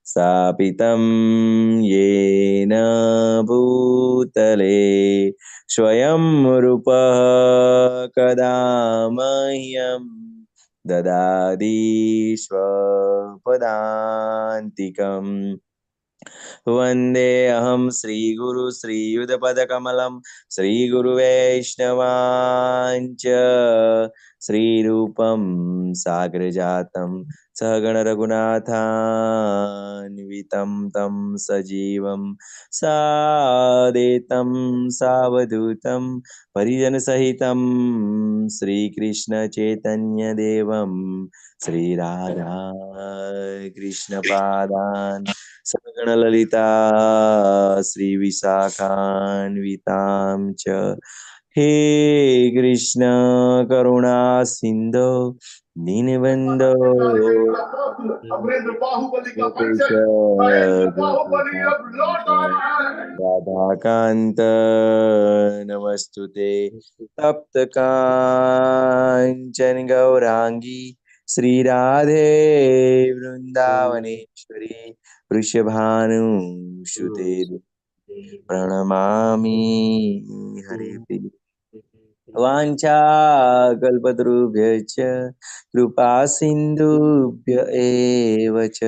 स्थापितं येन भूतले स्वयं रूपः कदा मह्यं ददाति स्वपदान्तिकम् वन्देऽहं श्रीगुरु श्रीयुतपदकमलं श्रीगुरुवैष्णवाञ्च श्रीरूपं साग्रजातं सहगणरघुनाथान्वितं तं सजीवं सादेतं सावधूतं परिजनसहितं श्रीकृष्णचैतन्यदेवं श्रीराधा कृष्णपादान् सकलललिता श्रीविशाखान्वितां च हे कृष्ण करुणा सिन्धो दीनबन्धो गोपेश राधाकान्त नमस्तुते तप्तकाञ्चन गौराङ्गी श्रीराधे वृन्दावनेश्वरी वृषभानुसुते प्रणमामि हरिप्रिय वाञ्छाकल्पतरुभ्यश्च कृपा सिन्धुभ्य एव च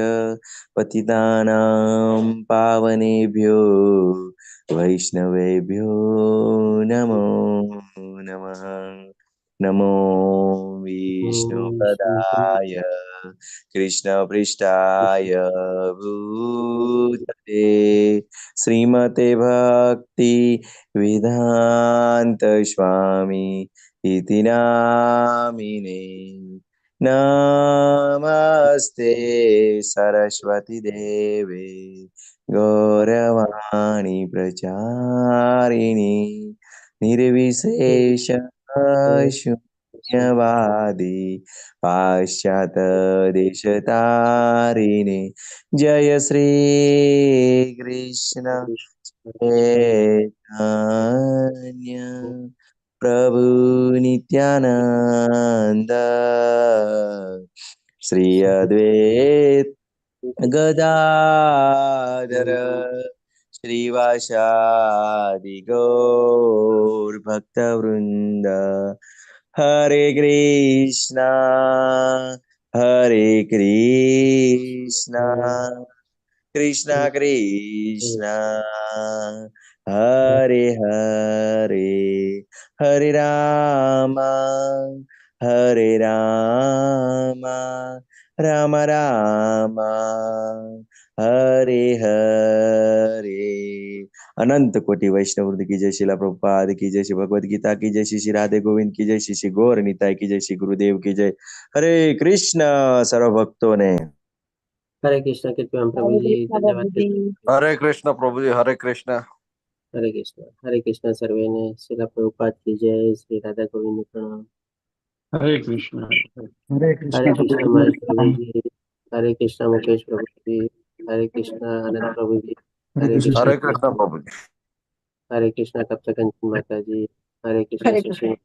पतितानां पावनेभ्यो वैष्णवेभ्यो नमो नमः नमो विष्णुपदाय कृष्णपृष्ठाय भूतले श्रीमते भक्ति वेदांत स्वामी इति नामिने नमस्ते सरस्वती देवे गौरवाणी प्रचारिणी निर्विशेष शून्यवादी पाश्चात्य देशतारिणे जय श्री कृष्ण चैतन्य प्रभु नित्यानंद श्री अद्वैत गदाधर श्रीवासादि गौर भक्तवृंद हरे कृष्णा कृष्णा कृष्णा हरे हरे हरे राम राम राम हरे हरे। अनंत कोटि वैष्णव वृंद की जय, शिला प्रभुपाद की जय, श्री भगवद गीता की जय, श्री श्री राधे गोविंद की जय, श्री श्री गौर निताय की जय, श्री गुरुदेव की जय। हरे कृष्ण सर्व भक्तों ने। हरे कृष्ण कृपया प्रभु जी धन्यवाद। हरे कृष्ण प्रभु जी, हरे कृष्ण। हरे कृष्ण सर्वे ने। शिला प्रभुपाद की जय, श्री राधा गोविंद प्रणाम। हरे कृष्ण हरे कृष्ण महेश प्रभु जी, हरे कृष्ण मुकेश प्रभु जी, हरे कृष्ण आनंद प्रभु जी, हरे हरे कृष्ण कृष्ण प्रभु जी। हरे कृष्ण तप्तकंचन माता जी, हरे कृष्ण सुशील,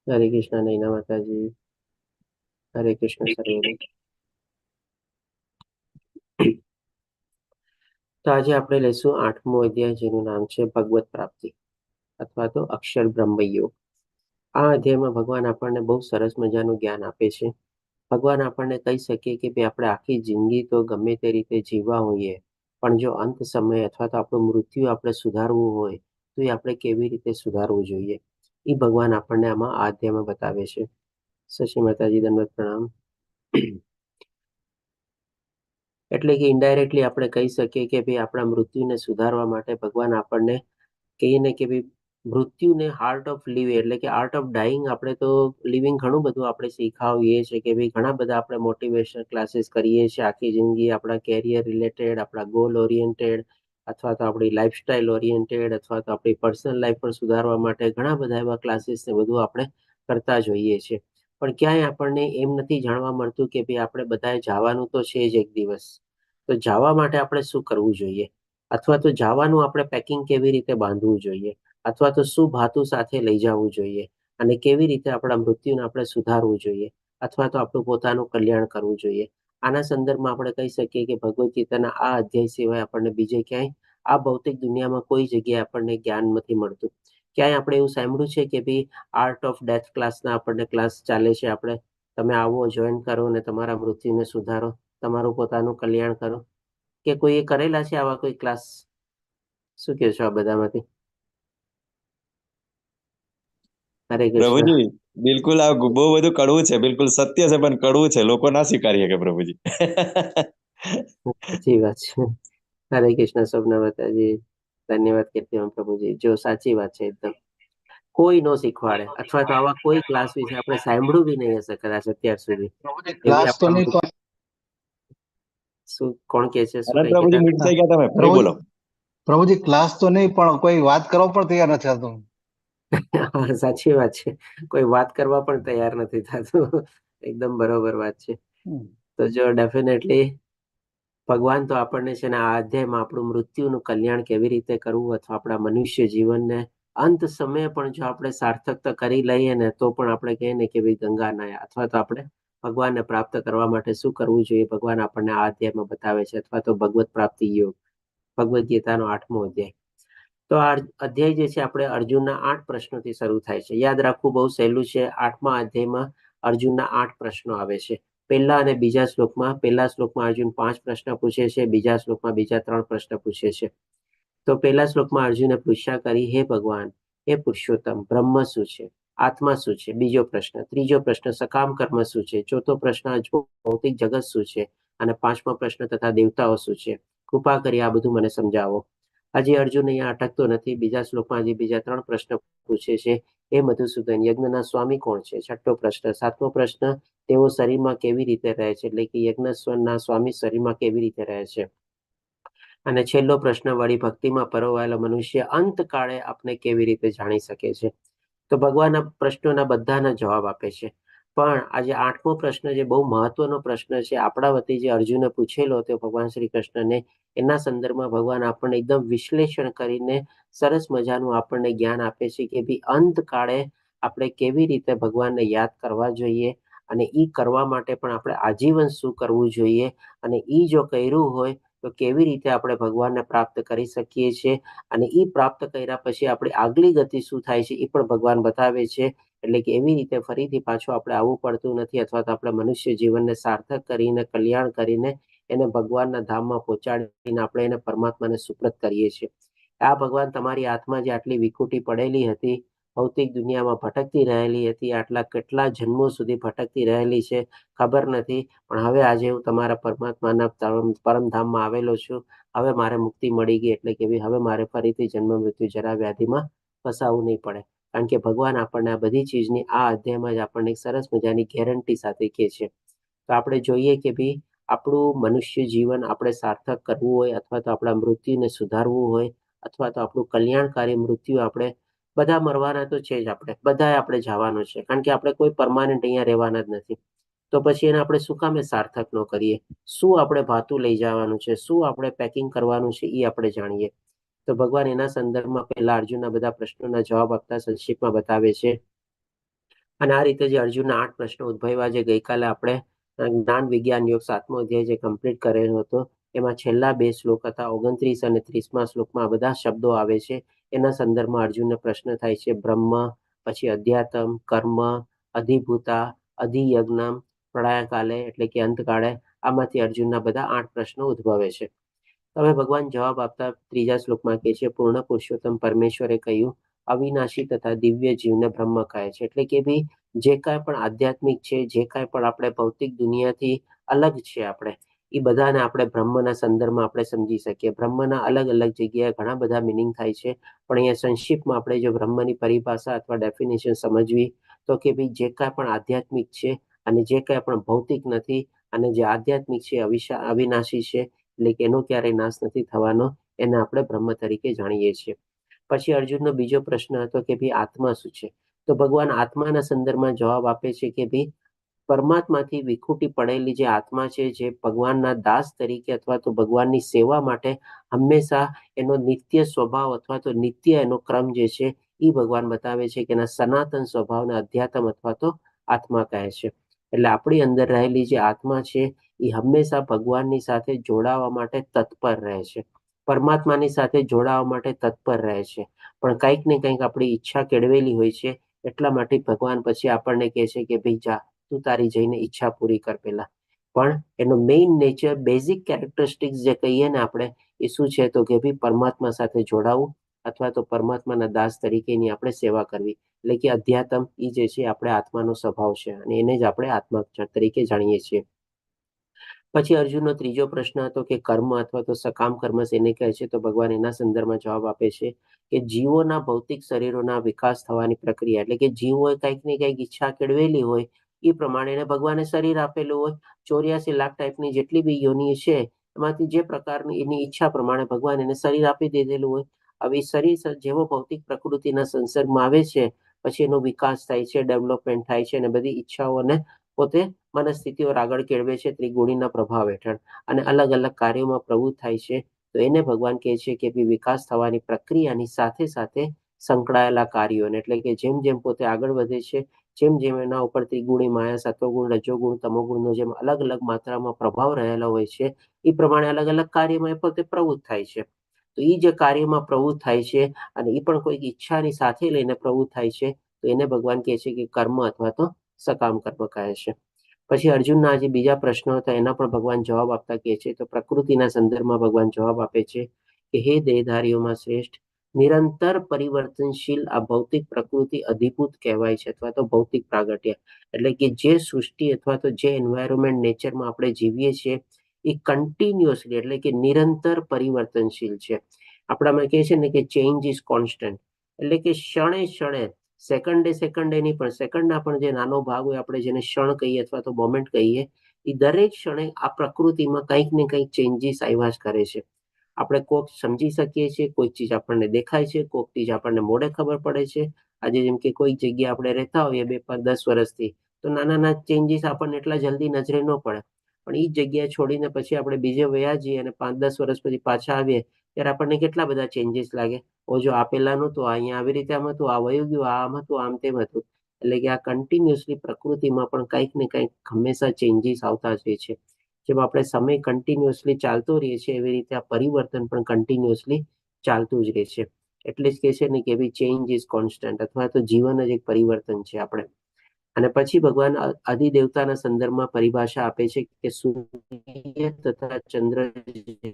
हरे कृष्ण नैना माता जी, हरे कृष्ण सर्वे। તો આજે આપણે લઈશું 8મો અધ્યાય, જેનું નામ છે ભગવત પ્રાપ્તિ અથવા તો અક્ષર બ્રહ્મ યોગ. આ અધ્યાયમાં ભગવાન આપણને બહુ સરસ મજાનું જ્ઞાન આપે છે. ભગવાન આપણને કહી શકીએ કે ભાઈ આપણે આખી જિંદગી તો ગમે તે રીતે જીવવા હોઈએ, પણ જો અંત સમય અથવા તો આપણું મૃત્યુ આપણે સુધારવું હોય તો એ આપણે કેવી રીતે સુધારવું જોઈએ, એ ભગવાન આપણને આમાં આ અધ્યાયમાં બતાવે છે. શશી માતાજી દંડવત પ્રણામ. એટલે કે ઇનડાયરેક્ટલી આપણે કહી શકીએ કે ભાઈ આપણા મૃત્યુને સુધારવા માટે ભગવાન આપણને કહીને કે ભાઈ મૃત્યુને આર્ટ ઓફ લિવિંગ એટલે કે આર્ટ ઓફ ડાઈંગ આપણે તો લિવિંગ ઘણું બધું આપણે શીખવીએ છીએ કે ભાઈ ઘણા બધા આપણે મોટિવેશન ક્લાસીસ કરીએ છીએ આખી જિંદગી આપણા કેરિયર રિલેટેડ, આપણા ગોલ ઓરિએન્ટેડ અથવા તો આપણી લાઈફસ્ટાઈલ ઓરિએન્ટેડ અથવા તો આપણી પર્સનલ લાઈફ પણ સુધારવા માટે ઘણા બધા એવા ક્લાસીસ ને બધું આપણે કરતા જોઈએ છીએ. પણ ક્યાંય આપણને એમ નથી જાણવા મળતું કે ભાઈ આપણે બધાએ જવાનું તો છે જ એક દિવસ, તો જવા માટે આપણે શું કરવું જોઈએ અથવા તો જવાનું આપણે પેકિંગ કેવી રીતે બાંધવું જોઈએ અથવા તો શું ભાતું સાથે લઈ જવું જોઈએ અને કેવી રીતે આપણા મૃત્યુને આપણે સુધારવું જોઈએ અથવા તો આપણું પોતાનું કલ્યાણ કરવું જોઈએ. આના સંદર્ભમાં આપણે કહી શકીએ કે ભગવદ્ ગીતાના આ અધ્યાય સિવાય આપણને બીજે ક્યાંય આ ભૌતિક દુનિયામાં કોઈ જગ્યાએ આપણને જ્ઞાન નથી મળતું. ક્યાંય આપણે એવું સાંભળ્યું છે કે ભાઈ આર્ટ ઓફ ડેથ ક્લાસના આપણને ક્લાસ ચાલે છે, આપણે તમે આવો, જોઈન કરો અને તમારા મૃત્યુને સુધારો, તમારું પોતાનું કલ્યાણ કરો, કે કોઈએ કરેલા છે આવા કોઈ ક્લાસ? શું કહો છો આ બધામાંથી? હરે કૃષ્ણ. પ્રભુજી બિલકુલ આ બહુ બધું કડવું છે, બિલકુલ સત્ય છે પણ કડવું છે, લોકો ના સ્વીકારીએ કે પ્રભુજી. સાચી વાત છે. હરે કૃષ્ણ સ્વપ્ન માતાજી, ધન્યવાદ કીર્તિમાં પ્રભુજી. જો સાચી વાત છે એકદમ. કોઈ નો શીખવાડે અથવા તો આવા કોઈ ક્લાસ વિશે આપણે સાંભળ્યું બી નહીં હશે કદાચ અત્યાર સુધી. એવી ક્લાસ તો આપણા નહીં પણ શું કોણ કે છે, શું અનંત કઈ પ્રભુજી કહેતા મીટ થઈ ગયા, તમે ફરી પ્રભુ બોલો. પ્રભુજી ક્લાસ તો નહીં પણ કોઈ વાત કરવા પણ તૈયાર નથી થતું. હા, સાચી વાત છે. કોઈ વાત કરવા પણ તૈયાર નથી થતું. એકદમ બરોબર વાત છે. તો જો ડેફિનેટલી ભગવાન તો આપણને છે ને આ અધ્યાયમાં આપણું મૃત્યુનું કલ્યાણ કેવી રીતે કરવું અથવા આપણા મનુષ્ય જીવનને અંત સમયે પણ જો આપણે સાર્થકતા કરી લઈએ ને તો પણ આપણે કહીએ ને કે ભાઈ ગંગા નાયા, અથવા તો આપણે ભગવાનને પ્રાપ્ત કરવા માટે શું કરવું જોઈએ ભગવાન આપણને આ અધ્યાયમાં બતાવે છે, અથવા તો ભગવત પ્રાપ્તિ યોગ, ભગવદ્ ગીતાનો 8મો અધ્યાય. તો આ અધ્યાય જે છે આપણે અર્જુનના 8 પ્રશ્નોથી શરૂ થાય છે. યાદ રાખવું બહુ સહેલું છે. 8મા અધ્યાયમાં અર્જુનના 8 પ્રશ્નો આવે છે. પહેલા અને બીજા શ્લોકમાં, પહેલા શ્લોકમાં અર્જુન 5 પ્રશ્ન પૂછે છે, બીજા શ્લોકમાં બીજા 3 પ્રશ્ન પૂછે છે. તો પહેલા શ્લોકમાં અર્જુને પૂછ્યા કરી, હે ભગવાન, હે પુરુષોત્તમ, બ્રહ્મ શું છે, આત્મા શું છે? બીજો પ્રશ્ન. ત્રીજો પ્રશ્ન, સકામ કર્મ શું છે? ચોથો પ્રશ્ન, ભૌતિક જગત શું છે? અને 5મો પ્રશ્ન, તથા દેવતાઓ શું છે? કૃપા કરી આ બધું મને સમજાવો. હજી અર્જુન અહીંયા અટકતો નથી. બીજા શ્લોકમાં હજી બીજા 3 પ્રશ્ન પૂછે છે. એ મધુસૂદન, યજ્ઞના સ્વામી કોણ છે? છઠ્ઠો પ્રશ્ન. 7મો પ્રશ્ન, તેઓ શરીરમાં કેવી રીતે રહે છે, એટલે કે યજ્ઞના સ્વામી શરીરમાં કેવી રીતે રહે છે? અને છેલ્લો પ્રશ્ન, વળી ભક્તિમાં પરોવાયેલો મનુષ્ય અંતકાળે આપને કેવી રીતે જાણી શકે છે? તો ભગવાન આ પ્રશ્નોના બધાના જવાબ આપે છે. પણ આજે 8મો પ્રશ્ન જે બહુ મહત્વનો પ્રશ્ન છે આપણા વતી, જે અર્જુને પૂછેલો હતો ભગવાન શ્રી કૃષ્ણને, એના સંદર્ભમાં ભગવાન આપણને એકદમ વિશ્લેષણ કરીને સરસ મજાનું આપણને જ્ઞાન આપે છે કે ભાઈ અંતકાળે આપણે કેવી રીતે ભગવાનને યાદ કરવા જોઈએ, અને એ કરવા માટે પણ આપણે આજીવન શું કરવું જોઈએ, અને એ જો કર્યું હોય તો કેવી રીતે આપણે ભગવાનને પ્રાપ્ત કરી શકીએ છીએ, અને એ પ્રાપ્ત કર્યા પછી આપણી આગલી ગતિ શું થાય છે એ પણ ભગવાન બતાવે છે. એટલે કે એવી રીતે ફરીથી પાછું આપણે આવવું પડતું નથી, અથવા તો આપણે મનુષ્ય જીવનને સાર્થક કરીને, કલ્યાણ કરીને એને ભગવાનના ધામમાં પહોંચાડીને આપણે એને પરમાત્માને સુપ્રત કરીએ છીએ. આ ભગવાન તમારી આત્મા જે આટલી વિખૂટી પડેલી હતી, ભૌતિક દુનિયામાં ભટકતી રહેલી હતી, આટલા કેટલા જન્મો સુધી ભટકતી રહેલી છે ખબર નથી, પણ હવે આજે હું તમારા પરમાત્માના પરમધામમાં આવેલો છું. હવે મારે મુક્તિ મળી ગઈ, એટલે કે હવે મારે ફરીથી જન્મ મૃત્યુ જરા વ્યાધિમાં ફસાવવું નહીં પડે. કારણ કે ભગવાન આપણને આ બધી ચીજની આ અધ્યાયમાં જ આપણને એક સરસ મજાની ગેરંટી સાથે કહે છે. તો આપણે જોઈએ કે ભાઈ આપણું મનુષ્ય જીવન આપણે સાર્થક કરવું હોય, અથવા તો આપણા મૃત્યુને સુધારવું હોય, અથવા તો આપણું કલ્યાણકારી મૃત્યુ, આપણે બધા મરવાના તો છે જ, આપણે બધાએ આપણે જવાનું છે, કારણ કે આપણે કોઈ પરમાનન્ટ અહીંયા રહેવાના જ નથી. તો પછી એને આપણે શું કામે સાર્થક ન કરીએ? શું આપણે ભાતું લઈ જવાનું છે, શું આપણે પેકિંગ કરવાનું છે, એ આપણે જાણીએ. તો ભગવાન એના સંદર્ભમાં પહેલા અર્જુનના બધા પ્રશ્નોના જવાબ આપતા સંક્ષિપ્તમાં બતાવે છે. અને આ રીતે જે અર્જુનના 8 પ્રશ્નો ઉદ્ભવ્યા, જે ગઈકાલે આપણે જ્ઞાન વિજ્ઞાન યોગ 7મો અધ્યાય જે કમ્પ્લીટ કરેલો હતો, એમાં છેલ્લા 2 શ્લોક હતા, 29 અને 30મા શ્લોકમાં આ બધા શબ્દો આવે છે. એના સંદર્ભમાં અર્જુનને પ્રશ્ન થાય છે, બ્રહ્મ, પછી અધ્યાત્મ, કર્મ, અધિભૂતા, અધિયજ્ઞમ, પ્રળયકાલે, એટલે કે અંતકાળે. આમાંથી અર્જુનના બધા 8 પ્રશ્નો ઉદ્ભવે છે. હવે ભગવાન જવાબ આપતા ત્રીજા શ્લોકમાં કહે છે, પૂર્ણ પુરુષોત્તમ પરમેશ્વરે કહ્યું, અવિનાશી તથા દિવ્ય જીવને બ્રહ્મ કહે છે. એટલે કે ભાઈ જે કાંઈ પણ આધ્યાત્મિક છે, જે કાંઈ પણ આપણે ભૌતિક દુનિયાથી અલગ છે, આપણે એ બધાને આપણે બ્રહ્મના સંદર્ભમાં આપણે સમજી શકીએ. બ્રહ્મના અલગ અલગ જગ્યાએ ઘણા બધા મિનિંગ થાય છે, પણ અહીંયા સંક્ષિપ્તમાં આપણે જો બ્રહ્મની પરિભાષા અથવા ડેફિનેશન સમજવી, તો કે ભાઈ જે કાંઈ પણ આધ્યાત્મિક છે અને જે કાંઈ પણ ભૌતિક નથી, અને જે આધ્યાત્મિક છે અવિનાશી છે, એટલે કે એનો ક્યારેય નાશ નથી થવાનો, એને આપણે બ્રહ્મ તરીકે જાણીએ છીએ. પછી અર્જુનનો બીજો પ્રશ્ન હતો કે ભાઈ આત્મા શું છે? તો ભગવાન આત્માના સંદર્ભમાં જવાબ આપે છે કે ભાઈ પરમાત્માથી વિખૂટી પડેલી જે આત્મા છે, જે ભગવાનના દાસ તરીકે અથવા તો ભગવાનની સેવા માટે હંમેશા એનો નિત્ય સ્વભાવ અથવા તો નિત્ય એનો ક્રમ જે છે એ ભગવાન બતાવે છે કે એના સનાતન સ્વભાવને અધ્યાત્મ અથવા તો આત્મા કહે છે. એટલે આપણી અંદર રહેલી જે આત્મા છે એ હંમેશા ભગવાનની સાથે જોડાવા માટે તત્પર રહે છે, પરમાત્માની સાથે જોડાવા માટે તત્પર રહે છે. પણ કંઈક ને કંઈક આપણી ઈચ્છા કેળવેલી હોય છે, એટલા માટે ભગવાન પછી આપણને કહે છે કે ભાઈ જા, તું તારી જઈને ઈચ્છા પૂરી કર પેલા. પણ એનો મેઇન નેચર, બેઝિક કેરેક્ટરિસ્ટિક્સ જે કહીએ ને આપણે, એ શું છે તો કે ભાઈ પરમાત્મા સાથે જોડાવું અથવા તો પરમાત્માના દાસ તરીકેની આપણે સેવા કરવી. એટલે કે અધ્યાત્મ એ જે છે આપણે આત્માનો સ્વભાવ છે અને એને જ આપણે આત્મા તરીકે જાણીએ છીએ. પછી અર્જુનનો ત્રીજો પ્રશ્ન હતો કે કર્મ અથવા તો સકામ કર્મ શેને કહે છે, તો ભગવાન એના સંદર્ભમાં જવાબ આપે છે કે જીવોના ભૌતિક શરીરોના વિકાસ થવાની પ્રક્રિયા, એટલે કે જીવોએ કંઈક ને કંઈક ઈચ્છા કેળવેલી હોય એ પ્રમાણે એને ભગવાને શરીર આપેલું હોય. 84 લાખ ટાઈપની જેટલી બી યોનિ છે એમાંથી જે પ્રકારની એની ઈચ્છા પ્રમાણે ભગવાન એને શરીર આપી દીધેલું હોય. હવે શરીર જેવો ભૌતિક પ્રકૃતિના સંસર્ગમાં આવે છે પછી એનો વિકાસ થાય છે, ડેવલપમેન્ટ થાય છે અને બધી ઈચ્છાઓને પોતે મનસ્થિતિઓ આગળ કેળવે છે ત્રિગુણીના પ્રભાવ હેઠળ અને અલગ અલગ કાર્યોમાં પ્રવૃત્ત થાય છે. તો એને ભગવાન કહે છે કે વિકાસ થવાની પ્રક્રિયાની સાથે સાથે સંકળાયેલા કાર્યોને, એટલે કે જેમ જેમ પોતે આગળ વધે છે, જેમ જેમ એના ઉપર ત્રિગુણી માયા, સત્વગુણ, રજોગુણ, તમોગુણનો જેમ અલગ અલગ માત્રામાં પ્રભાવ રહેલો હોય છે એ પ્રમાણે અલગ અલગ કાર્યમાં એ પોતે પ્રવૃત્ત થાય છે. તો એ જે કાર્યમાં પ્રવૃત્ત થાય છે અને એ પણ કોઈક ઈચ્છાની સાથે લઈને પ્રવૃત્ત થાય છે, તો એને ભગવાન કહે છે કે કર્મ અથવા તો સકામ કર્મ કહે છે. પછી અર્જુનના જે બીજા પ્રશ્નો હતા એના પણ ભગવાન જવાબ આપતા કહે છે. તો પ્રકૃતિના સંદર્ભમાં ભગવાન જવાબ આપે છે કે હે દેહધારીઓમાં શ્રેષ્ઠ, નિરંતર પરિવર્તનશીલ આ ભૌતિક પ્રકૃતિ અધિભૂત કહેવાય છે અથવા તો ભૌતિક પ્રાગટ્ય. એટલે કે જે સૃષ્ટિ અથવા તો જે એન્વાયરમેન્ટ નેચરમાં આપણે જીવીએ છીએ એ કન્ટિન્યુઅસલી, એટલે કે નિરંતર પરિવર્તનશીલ છે. આપણામાં કહે છે ને કે ચેન્જ ઇઝ કોન્સ્ટન્ટ, એટલે કે ક્ષણે ક્ષણે, સેકન્ડે નહીં પણ સેકન્ડના પણ જે નાનો ભાગ હોય આપણે જેને ક્ષણ કહીએ અથવા તો મોમેન્ટ કહીએ, એ દરેક ક્ષણે આ પ્રકૃતિમાં કંઈક ને કંઈક ચેન્જીસ આવ્યા જ કરે છે. આપણે કોઈક સમજી શકીએ છીએ, કોઈક ચીજ આપણને દેખાય છે, કોઈક ચીજ આપણને મોઢે ખબર પડે છે. આજે જેમ કે કોઈક જગ્યાએ આપણે રહેતા હોઈએ 2-10 વર્ષથી, તો નાના નાના ચેન્જીસ આપણને એટલા જલ્દી નજરે ન પડે, પણ એ જ જગ્યાએ છોડીને પછી આપણે બીજે વયા જઈએ અને 5-10 વર્ષ પછી પાછા આવીએ ત્યારે આપણને કેટલા બધા ચેન્જીસ લાગે. ઓ જો આ પેલા નહોતું, અહીંયા આવી રીતે આમ હતું, આ વયું ગયું, આમ હતું, આમ તેમ હતું. એટલે કે આ કન્ટિન્યુઅસલી પ્રકૃતિમાં પણ કંઈક ને કંઈક હંમેશા ચેન્જીસ આવતા જ રહે છે. જેમ આપણે સમય કન્ટિન્યુઅસલી ચાલતો રહીએ છીએ એવી રીતે આ પરિવર્તન પણ કન્ટિન્યુઅસલી ચાલતું જ રહે છે. એટલે જ કહે છે ને કે ભાઈ ચેન્જ ઇઝ કોન્સ્ટન્ટ અથવા તો જીવન જ એક પરિવર્તન છે આપણે. અને પછી ભગવાન અધિદેવતાના સંદર્ભમાં પરિભાષા આપે છે કે સૂર્ય તથા ચંદ્ર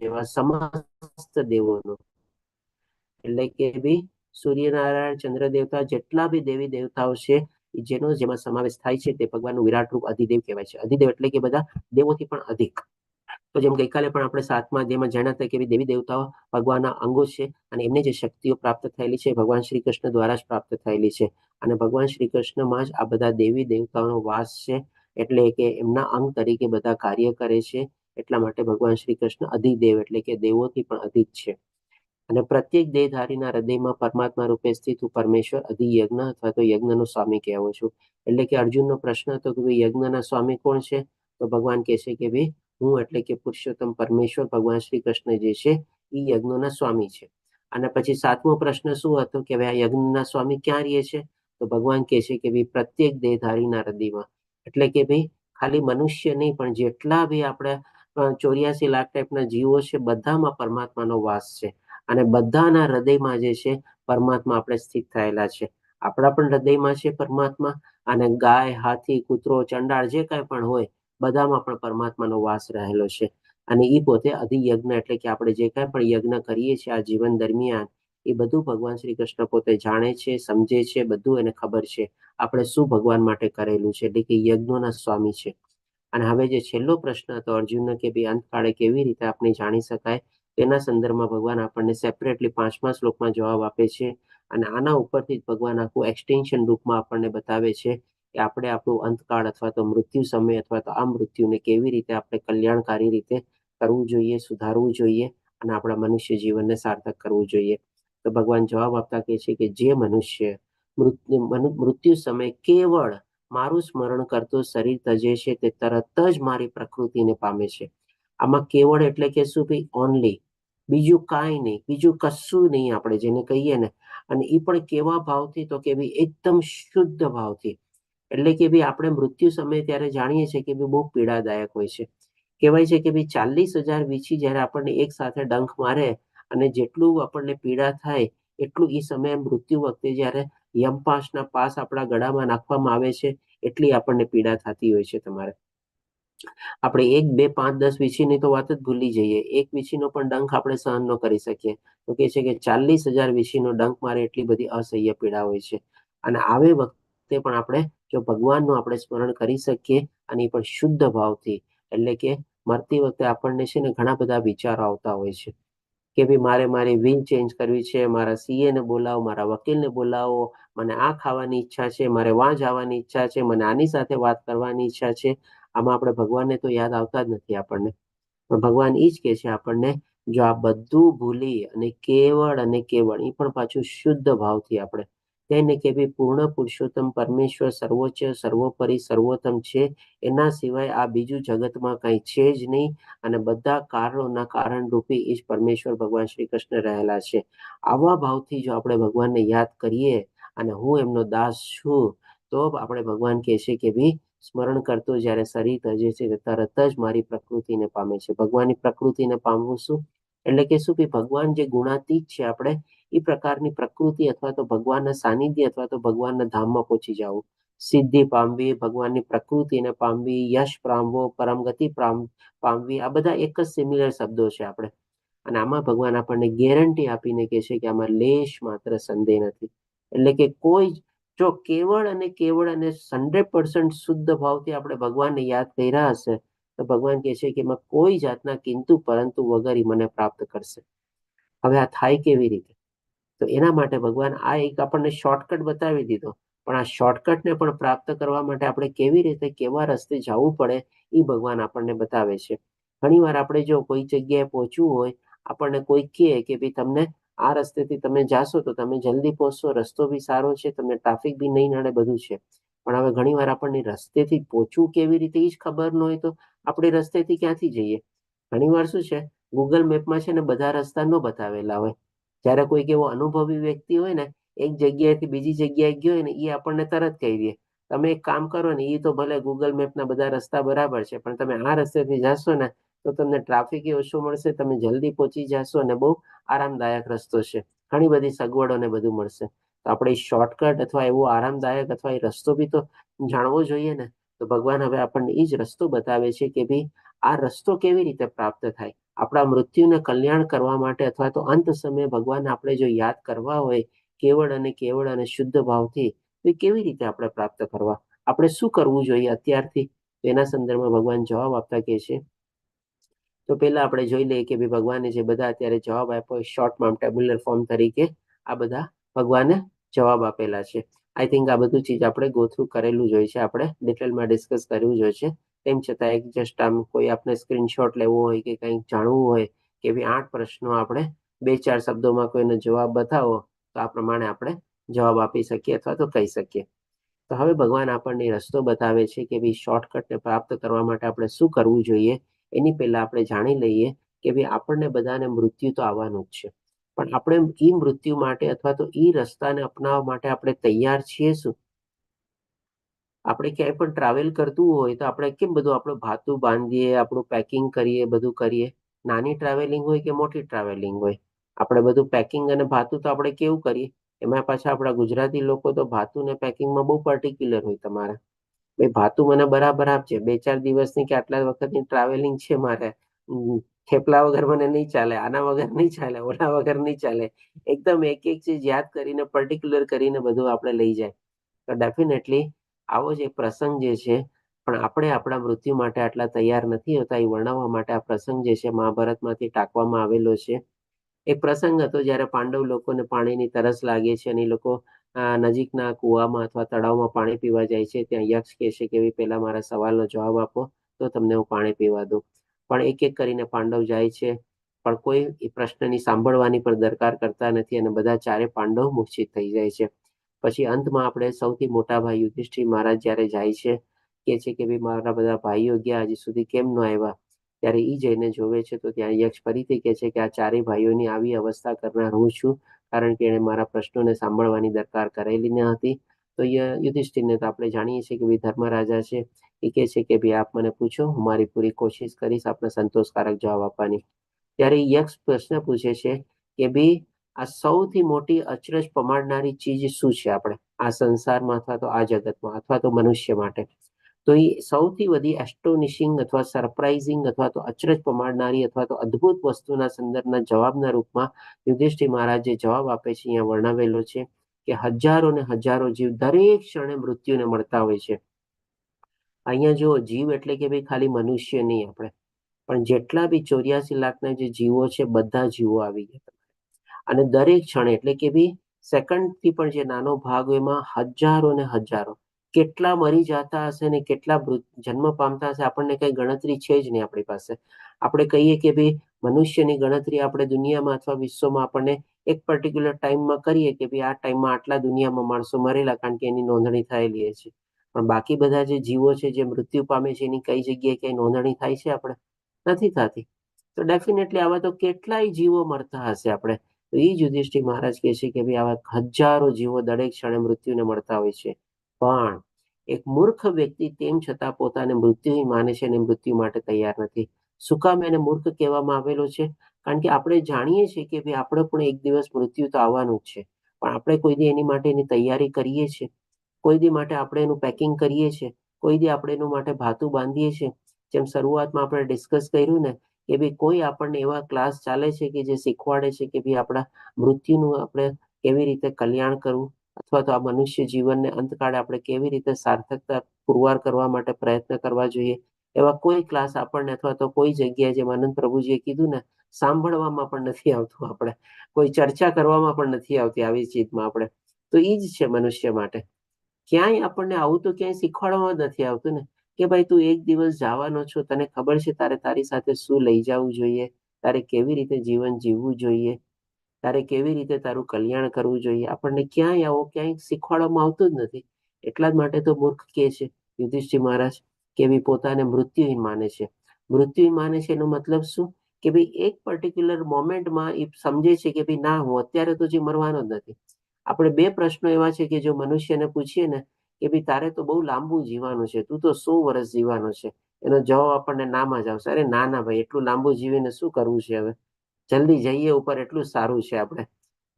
જેવા સમસ્ત દેવોનો, એટલે કે ભાઈ સૂર્યનારાયણ, ચંદ્ર દેવતા, જેટલા બી દેવી દેવતાઓ છે જેનો જેમાં સમાવેશ થાય છે તે ભગવાનનું વિરાટ રૂપ અધિદેવ કહેવાય છે. અધિદેવ એટલે કે બધા દેવોથી પણ અધિક. તો જેમ ગઈકાલે પણ આપણે 7મા અધ્યાયમાં જાણ્યા હતા કે દેવી દેવતાઓ ભગવાનના અંગો છે અને એમને જે શક્તિઓ પ્રાપ્ત થયેલી છે ભગવાન શ્રી કૃષ્ણ દ્વારા જ પ્રાપ્ત થયેલી છે અને ભગવાન શ્રી કૃષ્ણમાં જ આ બધા દેવી દેવતાઓનો વાસ છે. એટલે કે એમના અંગ તરીકે બધા કાર્ય કરે છે. એટલા માટે ભગવાન શ્રી કૃષ્ણ અધિદેવ એટલે કે દેવોથી પણ અધિક છે. અને પ્રત્યેક દેહધારીના હૃદયમાં પરમાત્મા રૂપે સ્થિત પરમેશ્વર અધિયજ્ઞ અથવા તો યજ્ઞનો સ્વામી કહેવો છું. એટલે કે અર્જુનનો પ્રશ્ન હતો કે ભાઈ યજ્ઞના સ્વામી કોણ છે, તો ભગવાન કહે છે કે ભાઈ હું, એટલે કે પુરુષોત્તમ પરમેશ્વર ભગવાન શ્રી કૃષ્ણ જે છે એ યજ્ઞના સ્વામી છે. અને પછી 7મો પ્રશ્ન શું હતો કે ભાઈ આ યજ્ઞના સ્વામી ક્યાં રહે છે, તો ભગવાન કહે છે કે ભાઈ પ્રત્યેક દેહધારીના હૃદયમાં. એટલે કે ભાઈ ખાલી મનુષ્ય નહીં પણ જેટલા બી આપણે 84 લાખ ટાઈપના જીવો છે બધામાં પરમાત્માનો વાસ છે અને બધાના હૃદયમાં જે છે પરમાત્મા આપણે સ્થિત થયેલા છે. આપણા પણ હૃદયમાં છે પરમાત્મા અને ગાય, હાથી, કૂતરો, ચંડાળ જે કાંઈ પણ હોય બધામાં પણ પરમાત્માનો વાસ રહેલો છે. અને એ પોતે અધિયજ્ઞ એટલે કે આપણે જે કાંઈ પણ યજ્ઞ કરીએ છીએ આ જીવન દરમિયાન એ બધું ભગવાન શ્રી કૃષ્ણ પોતે જાણે છે, સમજે છે, બધું એને ખબર છે આપણે શું ભગવાન માટે કરેલું છે, એટલે કે યજ્ઞોના સ્વામી છે. અને હવે જે છેલ્લો પ્રશ્ન હતો અર્જુનનો કે ભાઈ અંતકાળે કેવી રીતે આપણે જાણી શકાય, તેના સંદર્ભમાં ભગવાન આપણને સેપરેટલી 5મા શ્લોકમાં જવાબ આપે છે. અને આના ઉપરથી જ ભગવાન આખું એક્સટેન્શન રૂપમાં આપણને બતાવે છે કે આપણે આપણું અંતકાળ અથવા તો મૃત્યુ સમય અથવા તો આ મૃત્યુને કેવી રીતે આપણે કલ્યાણકારી રીતે કરવું જોઈએ, સુધારવું જોઈએ અને આપણા મનુષ્ય જીવનને સાર્થક કરવું જોઈએ. તો ભગવાન જવાબ આપતા કહે છે કે જે મનુષ્ય મૃત્યુ સમય કેવળ મારું સ્મરણ કરતો શરીર તજે છે તે તરત જ મારી પ્રકૃતિને પામે છે. આમાં કેવળ એટલે કે શું ભાઈ ઓનલી, બીજું કાંઈ નહીં, બીજું કશું નહીં. આપણે જેને કહીએ ને અને એ પણ કેવા ભાવથી, તો કે ભાઈ એકદમ શુદ્ધ ભાવથી. એટલે કે ભાઈ આપણે મૃત્યુ સમયે ત્યારે જાણીએ છીએ કે ભાઈ બહુ પીડાદાયક હોય છે. કહેવાય છે કે ભાઈ 40,000 વીછી જ્યારે આપણને એક સાથે ડંખ મારે અને જેટલું આપણને પીડા થાય એટલું એ સમયે મૃત્યુ વખતે જ્યારે યમપાશના પાસ આપણા ગળામાં નાખવામાં આવે છે એટલી આપણને પીડા થતી હોય છે. તમારે આપણે 1, 2, 5, 10 વીછીની તો વાત જ ભૂલી જઈએ. એક વીછીનો પણ ડંખ આપણે સહન ન કરી શકીએ. તો કે છે કે 40,000 વીછીનો ડંખ મારે એટલી બધી અસહ્ય પીડા હોય છે. અને આવે વખતે પણ આપણે જો ભગવાનનું આપણે સ્મરણ કરી શકીએ અને એ પણ શુદ્ધ ભાવથી, એટલે કે મરતી વખતે આપણને છે ને ઘણા બધા વિચારો આવતા હોય છે કે ભાઈ મારે મારી વિલ ચેન્જ કરવી છે, મારા સીએ ને બોલાવો, મારા વકીલને બોલાવો, મને આ ખાવાની ઈચ્છા છે, મારે વાં જવાની ઈચ્છા છે, મને આની સાથે વાત કરવાની ઈચ્છા છે. આમાં આપણે ભગવાનને તો યાદ આવતા જ નથી આપણને. પણ ભગવાન એ જ કહે છે આપણને, જો આ બધું ભૂલી અને કેવળ એ પણ પાછું શુદ્ધ ભાવથી આપણે તેને કે ભાઈ પૂર્ણ પુરુષોત્તમ પરમેશ્વર સર્વોચ્ચ, સર્વોપરી, સર્વોત્તમ છે, એના સિવાય આ બીજું જગતમાં કંઈ છે જ નહીં. અને બધા કારણોના કારણરૂપી એ જ પરમેશ્વર ભગવાન શ્રી કૃષ્ણ રહેલા છે. આવા ભાવથી જો આપણે ભગવાનને યાદ કરીએ અને હું એમનો દાસ છું, તો આપણે ભગવાન કહે છે કે ભાઈ સ્મરણ કરતો જ્યારે શરીર તજે છે તરત જ મારી પ્રકૃતિને પામે છે. ભગવાનની પ્રકૃતિને પામવું શું? એટલે કે શું? ભગવાન જે ગુણાતીત છે, આપણે એ પ્રકારની પ્રકૃતિ અથવા તો ભગવાનના સાનિધ્ય અથવા તો ભગવાનના ધામમાં પહોંચી જવું, સિદ્ધિ પામવી, ભગવાનની પ્રકૃતિને પામવી, યશ પામવો, પરમગતિ પામવી, આ બધા એક જ સિમિલર શબ્દો છે આપણે. અને આમાં ભગવાન આપણને ગેરંટી આપીને કહે છે કે આમાં લેશ માત્ર સંદેહ નથી. એટલે કે કોઈ જો કેવળ અને 100% શુદ્ધ ભાવથી આપણે ભગવાનને યાદ કર્યા હશે, તો ભગવાન કહે છે કે એમાં કોઈ જાતના કિંતુ પરંતુ વગર મને પ્રાપ્ત કરશે. હવે આ થાય કેવી રીતે? તો એના માટે ભગવાન આ એક આપણને શોર્ટકટ બતાવી દીધો. પણ આ શોર્ટકટને પણ પ્રાપ્ત કરવા માટે આપણે કેવી રીતે, કેવા રસ્તે જવું પડે, એ ભગવાન આપણને બતાવે છે. ઘણીવાર આપણે જો કોઈ જગ્યાએ પહોંચવું હોય, આપણને કોઈ કહે કે ભાઈ તમને આ રસ્તેથી તમે જાશો તો તમે જલ્દી પહોંચશો, રસ્તો બી સારો છે, તમને ટ્રાફિક બી નહીં નડે, બધું છે. પણ હવે ઘણીવાર આપણને રસ્તેથી પહોંચવું કેવી રીતે એ જ ખબર ન હોય તો આપણે રસ્તેથી ક્યાંથી જઈએ? ઘણીવાર શું છે, ગૂગલ મેપમાં છે ને બધા રસ્તા ન બતાવેલા હોય. જ્યારે કોઈક એવો અનુભવી વ્યક્તિ હોય ને, એક જગ્યાએથી બીજી જગ્યાએ ગયો હોય ને, એ આપણને તરત કહી દે તમે એક કામ કરો ને, એ તો ભલે ગૂગલ મેપના બધા રસ્તા બરાબર છે, પણ તમે આ રસ્તેથી જાશો ને તો તમને ટ્રાફિક ઓછું મળશે, તમે જલ્દી પહોંચી જશો અને બહુ આરામદાયક રસ્તો છે, ઘણી બધી સગવડો ને બધું મળશે. તો આપણે શોર્ટકટ અથવા એવો આરામદાયક અથવા એ રસ્તો બી તો જાણવો જોઈએ ને. તો ભગવાન હવે આપણને એ જ રસ્તો બતાવે છે કે ભાઈ આ રસ્તો કેવી રીતે પ્રાપ્ત થાય. આપણા મૃત્યુને કલ્યાણ કરવા માટે અથવા તો અંત સમયે ભગવાન આપણે જો યાદ કરવા હોય કેવળ અને શુદ્ધ ભાવથી, તો કેવી રીતે આપણે પ્રાપ્ત કરવા? આપણે શું કરવું જોઈએ અત્યારથી? એના સંદર્ભમાં ભગવાન જવાબ આપતા કહે છે. તો પહેલા આપણે જોઈ લઈએ કે ભાઈ ભગવાને જે બધા અત્યારે જવાબ આપ્યો શોર્ટમાં ટેબ્યુલર ફોર્મ તરીકે, આ બધા ભગવાને જવાબ આપેલા છે. આઈ થિંક આ બધું ચીજ આપણે ગો થ્રુ કરેલું જ હોય છે, આપણે ડિટેલમાં ડિસ્કસ કર્યું જ હોય છે. તેમ છતાં એક જસ્ટ આમ કોઈ આપણે સ્ક્રીનશોટ લેવો હોય કે કંઈક જાણવું હોય કે ભાઈ 8 પ્રશ્નો આપણે 2-4 શબ્દોમાં કોઈનો જવાબ બતાવો, તો આ પ્રમાણે આપણે જવાબ આપી શકીએ અથવા તો કહી શકીએ. તો હવે ભગવાન આપણને રસ્તો બતાવે છે કે ભાઈ શોર્ટકટને પ્રાપ્ત કરવા માટે આપણે શું કરવું જોઈએ. એની પહેલા આપણે જાણી લઈએ કે ભાઈ આપણને બધાને મૃત્યુ તો આવવાનું જ છે, પણ આપણે એ મૃત્યુ માટે અથવા તો એ રસ્તાને અપનાવવા માટે આપણે તૈયાર છીએ શું? આપણે ક્યાંય પણ ટ્રાવેલ કરતું હોય તો આપણે કેમ બધું આપણું ભાતું બાંધીએ, આપણું પેકિંગ કરીએ, બધું કરીએ. નાની ટ્રાવેલિંગ હોય કે મોટી ટ્રાવેલિંગ હોય, આપણે બધું પેકિંગ અને ભાતું તો આપણે કેવું કરીએ. એમાં પાછા આપણા ગુજરાતી લોકો તો ભાતું ને પેકિંગમાં બહુ પર્ટિક્યુલર હોય. તમારે ભાઈ ભાતું મને બરાબર આપજે, 2-4 દિવસની કે આટલા વખતની ટ્રાવેલિંગ છે મારે, થેપલા વગર મને નહીં ચાલે, આના વગર નહીં ચાલે, ઓલા વગર નહીં ચાલે. એકદમ એક ચીજ યાદ કરીને પર્ટિક્યુલર કરીને બધું આપણે લઈ જાય. તો ડેફિનેટલી આવો જ એક પ્રસંગ જે છે, પણ આપણે આપણા મૃત્યુ માટે આટલા તૈયાર નથી હોતા. એ વર્ણવવા માટે આ પ્રસંગ જે છે મહાભારતમાંથી ટાંકવામાં આવેલો છે. એક પ્રસંગ હતો જ્યારે પાંડવ લોકોને પાણીની તરસ લાગે છે અને એ લોકો નજીકના કુવામાં અથવા તળાવમાં પાણી પીવા જાય છે. ત્યાં યક્ષ કહે છે કે પહેલા મારા સવાલનો જવાબ આપો તો તમને હું પાણી પીવા દઉં. પણ એક એક કરીને પાંડવ જાય છે, પણ કોઈ એ પ્રશ્નની સાંભળવાની પણ દરકાર કરતા નથી અને બધા 4 પાંડવ મૂર્છિત થઈ જાય છે. પછી અંતમાં આપણે સૌથી મોટા ભાઈ યુધિષ્ઠિર મહારાજ જ્યારે જાય છે, કહે છે કે ભાઈ મારા બધા ભાઈઓ ગયા, હજી સુધી કેમ ન આવ્યા? ત્યારે એ જઈને જોવે છે તો ત્યાં યક્ષ ફરીથી કહે છે કે આ 4 ભાઈઓની આવી અવસ્થા કરનાર હું છું, કારણ કે એણે મારા પ્રશ્નોને સાંભળવાની દરકાર કરેલી ન હતી. તો યુધિષ્ઠિરને તો આપણે જાણીએ છીએ કે ભાઈ ધર્મરાજા છે, એ કહે છે કે ભાઈ આપ મને પૂછો, હું મારી પૂરી કોશિશ કરીશ આપને સંતોષકારક જવાબ આપવાની. ત્યારે યક્ષ પ્રશ્ન પૂછે છે કે ભાઈ આ સૌથી મોટી અચરજ પમાડનારી ચીજ શું છે આપણે આ સંસારમાં અથવા તો આ જગતમાં અથવા તો મનુષ્ય માટે? તો એ સૌથી વધી એસ્ટોનિશિંગ અથવા સરપ્રાઇઝિંગ અથવા તો અચરજ પમાડનારી અથવા તો અદ્ભુત વસ્તુના સંદર્ભના જવાબના રૂપમાં યુધિષ્ઠિર મહારાજ જે જવાબ આપે છે અહીંયા વર્ણવેલો છે કે હજારો ને હજારો જીવ દરેક ક્ષણે મૃત્યુને મળતા હોય છે. અહીંયા જો જીવ એટલે કે ભાઈ ખાલી મનુષ્ય નહીં આપણે, પણ જેટલા બી 84 લાખના જે જીવો છે બધા જીવો આવી ગયા. અને દરેક ક્ષણે એટલે કે ભાઈ સેકન્ડથી પણ જે નાનો ભાગ હોય એમાં હજારો ને હજારો કેટલા મરી જતા હશે ને કેટલા જન્મ પામતા હશે આપણને કઈ ગણતરી છે જ નહીં આપણી પાસે. આપણે કહીએ કે ભાઈ મનુષ્યની ગણતરી આપણે દુનિયામાં અથવા વિશ્વમાં આપણને એક પર્ટિક્યુલર ટાઈમમાં કરીએ કે ભાઈ આ ટાઈમમાં આટલા દુનિયામાં માણસો મરેલા કારણ કે એની નોંધણી થયેલી છે. પણ બાકી બધા જે જીવો છે જે મૃત્યુ પામે છે એની કઈ જગ્યાએ કઈ નોંધણી થાય છે આપણે? નથી થતી. તો ડેફિનેટલી આવા તો કેટલાય જીવો મરતા હશે આપણે. તો એ જ યુધિષ્ઠિર મહારાજ કહે છે કે ભાઈ આવા હજારો જીવો દરેક ક્ષણે મૃત્યુને મળતા હોય છે. પણ એક મૂર્ખ વ્યક્તિ તેમ છતાં પોતાને મૃત્યુહીન માને છે અને મૃત્યુ માટે તૈયાર નથી. શું કામ એને મૂર્ખ કહેવામાં આવેલો છે? કારણ કે આપણે જાણીએ છીએ કે ભાઈ આપણે પણ એક દિવસ મૃત્યુ તો આવવાનું જ છે, પણ આપણે કોઈ દી એની માટે એની તૈયારી કરીએ છીએ? કોઈ દી માટે આપણે એનું પેકિંગ કરીએ છીએ? કોઈ દી આપણે એનું માટે ભાતું બાંધીએ છીએ? જેમ શરૂઆતમાં આપણે ડિસ્કસ કર્યું ને કે ભાઈ કોઈ આપણને એવા ક્લાસ ચાલે છે કે જે શીખવાડે છે કે ભાઈ આપણા મૃત્યુનું આપણે કેવી રીતે કલ્યાણ કરવું અથવા તો આ મનુષ્ય જીવનને અંતકાળે આપણે કેવી રીતે સાર્થકતા પુરવાર કરવા માટે પ્રયત્ન કરવા જોઈએ, એવા કોઈ ક્લાસ આપણને અથવા તો કોઈ જગ્યાએ જેમ આનંદ પ્રભુજીએ કીધું ને સાંભળવામાં પણ નથી આવતું, આપણે કોઈ ચર્ચા કરવામાં પણ નથી આવતી આવી ચીજમાં આપણે. તો એ જ છે મનુષ્ય માટે. ક્યાંય આપણને આવું તો ક્યાંય શીખવાડવામાં જ નથી આવતું ને કે ભાઈ તું એક દિવસ જવાનો છો, તને ખબર છે તારે તારી સાથે શું લઈ જવું જોઈએ, તારે કેવી રીતે જીવન જીવવું જોઈએ, તારે કેવી રીતે તારું કલ્યાણ કરવું જોઈએ. આપણને ક્યાંય આવો ક્યાંય શીખવાડવામાં આવતું જ નથી. એટલા જ માટે તો મૂર્ખ કહે છે યુધિષ્ઠિર મહારાજ કે ભાઈ પોતાને મૃત્યુહીન માને છે. મૃત્યુહીન માને છે એનો મતલબ શું કે ભાઈ એક પર્ટિક્યુલર મોમેન્ટમાં એ સમજે છે કે ભાઈ ના હું અત્યારે તો જે મરવાનો જ નથી. આપણે બે પ્રશ્નો એવા છે કે જો મનુષ્યને પૂછીએ ને કે ભાઈ તારે તો બહુ લાંબુ જીવવાનું છે, તું તો 100 વર્ષ જીવવાનો છે, એનો જવાબ આપણને નામાં જ આવશે. અરે ના ના ભાઈ એટલું લાંબુ જીવીને શું કરવું છે, હવે જલ્દી જઈએ ઉપર એટલું સારું છે. આપણે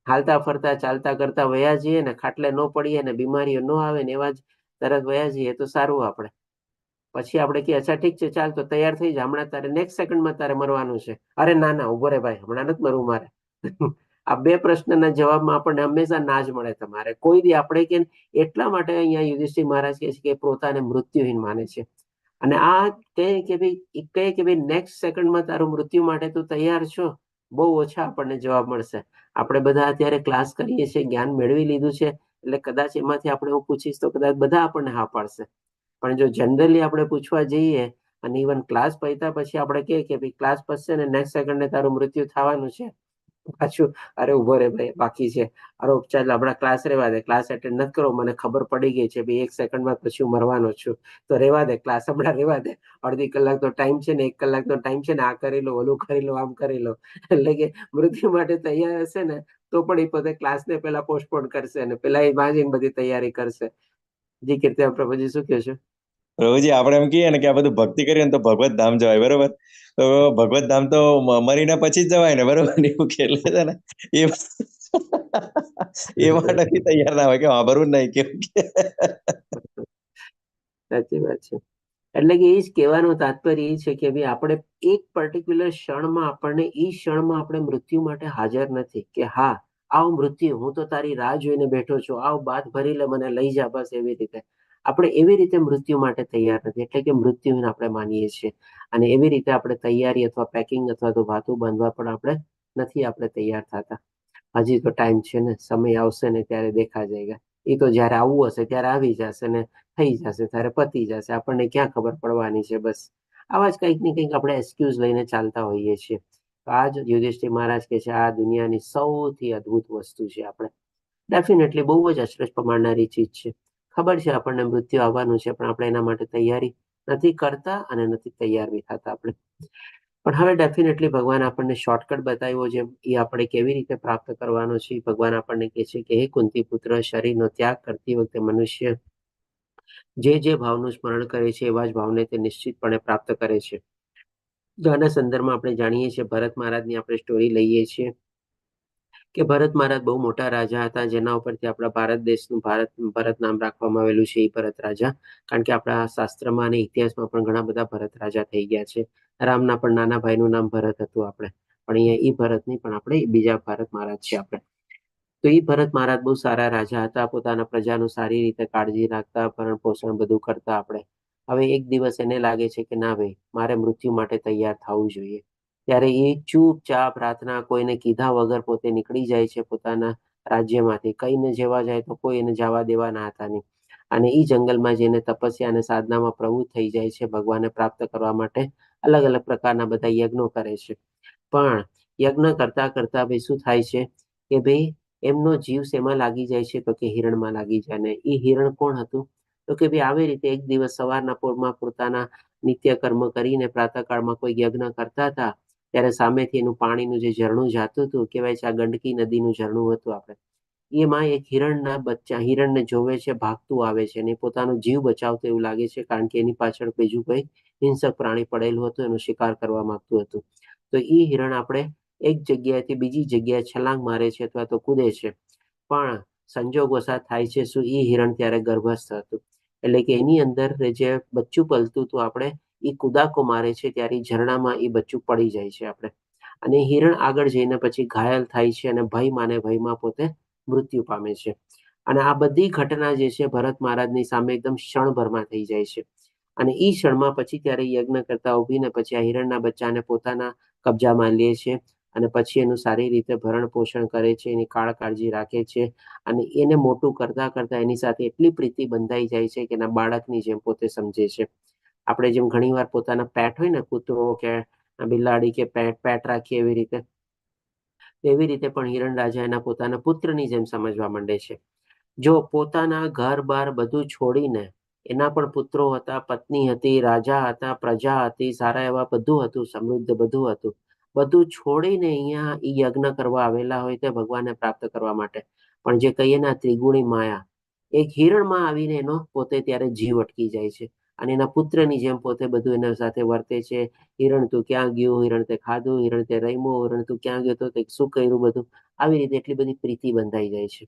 હાલતા ફરતા ચાલતા કરતા વયા જઈએ ને, ખાટલે ન પડીએ ને, બીમારીઓ ન આવે ને, એવા જ તરત વયા જઈએ તો સારું. આપણે પછી આપણે કે અચ્છા ઠીક છે ચાલ તો તૈયાર થઈ જા, હમણાં તારે નેક્સ્ટ સેકન્ડમાં તારે મરવાનું છે. અરે ના ના ઉભો રે ભાઈ, હમણાં નથી મરવું મારે. આ બે પ્રશ્નના જવાબમાં આપણને હંમેશા ના જ મળે. તમારે કોઈ દી આપણે કે એટલા માટે અહીંયા યુધિષ્ઠિર મહારાજ કહે છે કે પોતાને મૃત્યુહીન માને છે. અને આ કહે કે ભાઈ નેક્સ્ટ સેકન્ડમાં તારું મૃત્યુ માટે તું તૈયાર છો? બહુ ઓછા આપણને જવાબ મળશે. આપણે બધા અત્યારે ક્લાસ કરીએ છીએ, જ્ઞાન મેળવી લીધું છે, એટલે કદાચ એમાંથી આપણે હું પૂછીશ તો કદાચ બધા આપણને હા પાડશે. પણ જો જનરલી આપણે પૂછવા જઈએ અને ઇવન ક્લાસ પત્યા પછી આપણે કહે કે ભાઈ ક્લાસ પતશે ને નેક્સ્ટ સેકન્ડે તારું મૃત્યુ થવાનું છે, પાછું અરે ઉભો રે ભાઈ બાકી છે, અરે ચાલ આપણા ક્લાસ રેવા દે, ક્લાસ એટેન્ડ નથી કરો, મને ખબર પડી ગઈ છે ભાઈ 1 સેકન્ડમાં પછી હું મરવાનો છું, તો રેવા દે ક્લાસ હમણાં રેવા દે, અડધી કલાક તો ટાઈમ છે ને 1 કલાકનો ટાઈમ છે ને, આ કરી લો ઓલું કરી લો આમ કરી લો. એટલે કે મૃત્યુ માટે તૈયાર હશે ને તો પણ એ પોતે ક્લાસને પેલા પોસ્ટપોન કરશે અને પેલા એ માં બધી તૈયારી કરશે. જી કીર્તિ પ્રભુજી શું કહો છો? પ્રભુજી આપણે એમ કહીએ ને કે આ બધું ભક્તિ કરીએ ને તો ભગવત ધામ જવાય, બરોબર? તો ભગવત ધામ તો મરીને પછી જ જવાય ને, બરોબર? એવું ખેલે છે ને એ માટે બી તૈયાર ના હોય કે વાપરવું જ નહીં કેવું કે સાચી વાત છે. એટલે કે એ જ કહેવાનું તાત્પર્ય એ છે કે ભાઈ આપણે એક પર્ટિક્યુલર ક્ષણમાં આપણને એ ક્ષણમાં આપણે મૃત્યુ માટે હાજર નથી કે હા આવ મૃત્યુ, હું તો તારી રાહ જોઈને બેઠો છું, આવ બાદ ભરી લે, મને લઈ જા, બસ એવી રીતે. આપણે એવી રીતે મૃત્યુ માટે તૈયાર નથી, એટલે કે મૃત્યુને આપણે માનીએ છીએ. અને એવી રીતે આપણે તૈયારી અથવા પેકિંગ અથવા તો વાતું બાંધવા પણ આપણે નથી આપણે તૈયાર થતા. હજી તો ટાઈમ છે ને, સમય આવશે ને ત્યારે દેખા જાયગા. એ તો જયારે આવવું હશે ત્યારે આવી જશે ને થઈ જશે, ત્યારે પતી જશે, આપણને ક્યાં ખબર પડવાની છે. બસ આવા જ કંઈક ને કંઈક આપણે એક્સક્યુઝ લઈને ચાલતા હોઈએ છીએ. આ જ યુધિષ્ઠિર મહારાજ કે છે આ દુનિયાની સૌથી અદ્ભુત વસ્તુ છે. આપણે ડેફિનેટલી બહુ જ અચરજ પમાડનારી ચીજ છે. ખબર છે આપણને મૃત્યુ આવવાનું છે, પણ આપણે એના માટે તૈયારી નથી કરતા અને નથી તૈયાર બી થતા. આપણે પણ હવે ડેફિનેટલી ભગવાન આપણને શોર્ટકટ બતાવ્યો છે, એ આપણે કેવી રીતે પ્રાપ્ત કરવાનો છે. ભગવાન આપણને કહે છે કે હે કુંતી પુત્ર, શરીરનો ત્યાગ કરતી વખતે મનુષ્ય જે ભાવનું સ્મરણ કરે છે એવા જ ભાવને તે નિશ્ચિતપણે પ્રાપ્ત કરે છે. તો આના સંદર્ભમાં આપણે જાણીએ છીએ, ભરત મહારાજની આપણે સ્ટોરી લઈએ છીએ કે ભરત મહારાજ બહુ મોટા રાજા હતા, જેના ઉપરથી આપણા ભારત દેશનું ભરત નામ રાખવામાં આવેલું છે, એ ભરત રાજા. કારણ કે આપણા શાસ્ત્રમાં અને ઇતિહાસમાં પણ ઘણા બધા ભરત રાજા થઈ ગયા છે. રામના પણ નાના ભાઈનું નામ ભરત હતું આપણે, પણ અહીંયા એ ભરત નહીં, પણ આપણે બીજા ભરત મહારાજ છે આપણે. તો એ ભરત મહારાજ બહુ સારા રાજા હતા, પોતાના પ્રજાનું સારી રીતે કાળજી રાખતા, ભરણ પોષણ બધું કરતા આપણે. હવે એક દિવસ એને લાગે છે કે ના ભાઈ, મારે મૃત્યુ માટે તૈયાર થવું જોઈએ. ત્યારે એ ચૂપચાપ રાતના કોઈને કીધા વગર પોતે નીકળી જાય છે પોતાના રાજ્યમાંથી. કઈને જેવા જાય તો કોઈ એને જવા દેવાના હતા નહીં. અને એ જંગલમાં જઈને તપસ્યા અને સાધનામાં પ્રવૃત્ત થઈ જાય છે, ભગવાનને પ્રાપ્ત કરવા માટે અલગ અલગ પ્રકારના બધા યજ્ઞો કરે છે. પણ યજ્ઞ કરતા કરતા ભાઈ શું થાય છે કે ભાઈ એમનો જીવ શેમાં લાગી જાય છે, તો કે હિરણમાં લાગી જાય. ને એ હિરણ કોણ હતું? તો કે ભાઈ આવી રીતે એક દિવસ સવારના પોરમાં પોતાના નિત્ય કર્મ કરીને પ્રાતઃકાળમાં કોઈ યજ્ઞ કરતા હતા, ત્યારે સામેથી એનું પાણીનું જે ઝરણું જાતું હતું, કહેવાય છે આ ગંડકી નદીનું ઝરણું હતું આપણે. એમાં એક હિરણને જોવે છે, ભાગતું આવે છે, અને પોતાનો જીવ બચાવતો એવું લાગે છે, કારણ કે એની પાછળ બીજું કોઈ હિંસક પ્રાણી પડેલું હતું, એનો શિકાર કરવા માંગતું હતું. તો એ હિરણ આપણે એક જગ્યાએથી બીજી જગ્યાએ છલાંગ મારે છે અથવા તો કૂદે છે. પણ સંજોગવશાત થાય છે શું, એ હિરણ ત્યારે ગર્ભસ્થ હતું. એટલે કે એની અંદર જે બચ્ચું પલતું હતું આપણે, એ કુદાકો મારે છે ત્યારે ઝરણામાં એ બચ્ચું પડી જાય છે આપણે. અને હિરણ આગળ જઈને પછી ઘાયલ થાય છે અને ભયમાં પોતે મૃત્યુ પામે છે. અને આ બધી ઘટના જે છે ભરત મહારાજની સામે એકદમ ક્ષણભરમાં થઈ જાય છે. અને એ ક્ષણમાં પછી ત્યારે યજ્ઞ કરતા ઉભીને પછી આ હિરણના બચ્ચાને પોતાના કબજામાં લે છે, અને પછી એનું સારી રીતે ભરણ પોષણ કરે છે, એની કાળજી રાખે છે. અને એને મોટું કરતા કરતા એની સાથે એટલી પ્રીતિ બંધાઈ જાય છે કે એના બાળકની જેમ પોતે સમજે છે. આપણે જેમ ઘણીવાર પોતાના પેટ હોય ને, કૂતરો કે બિલાડી કે પેટ રાખીએ એવી રીતે, એવી રીતે પણ હિરણ રાજા એના પોતાના પુત્રની જેમ સમજવા માંડે છે. જો પોતાના ઘર બાર બધું છોડીને, એના પણ પુત્રો હતા, પત્ની હતી, રાજા હતા, પ્રજા હતી, સારા એવા બધું હતું, સમૃદ્ધ બધું હતું, બધું છોડીને અહીંયા એ યજ્ઞ કરવા આવેલા હોય તે ભગવાનને પ્રાપ્ત કરવા માટે. પણ જે કહીએ ને ત્રિગુણી માયા, એક હિરણમાં આવીને એનો પોતે ત્યારે જીવ અટકી જાય છે. અને એના પુત્રની જેમ પોતે બધું એના સાથે વર્તે છે. હિરણ તું ક્યાં ગયું, હિરણ તે ખાધું, હિરણ તે રમ્યો, હિરણ તું ક્યાં ગયો, તો તે શું કર્યું, બધું આવી રીતે એટલી બધી પ્રીતિ બંધાઈ જાય છે.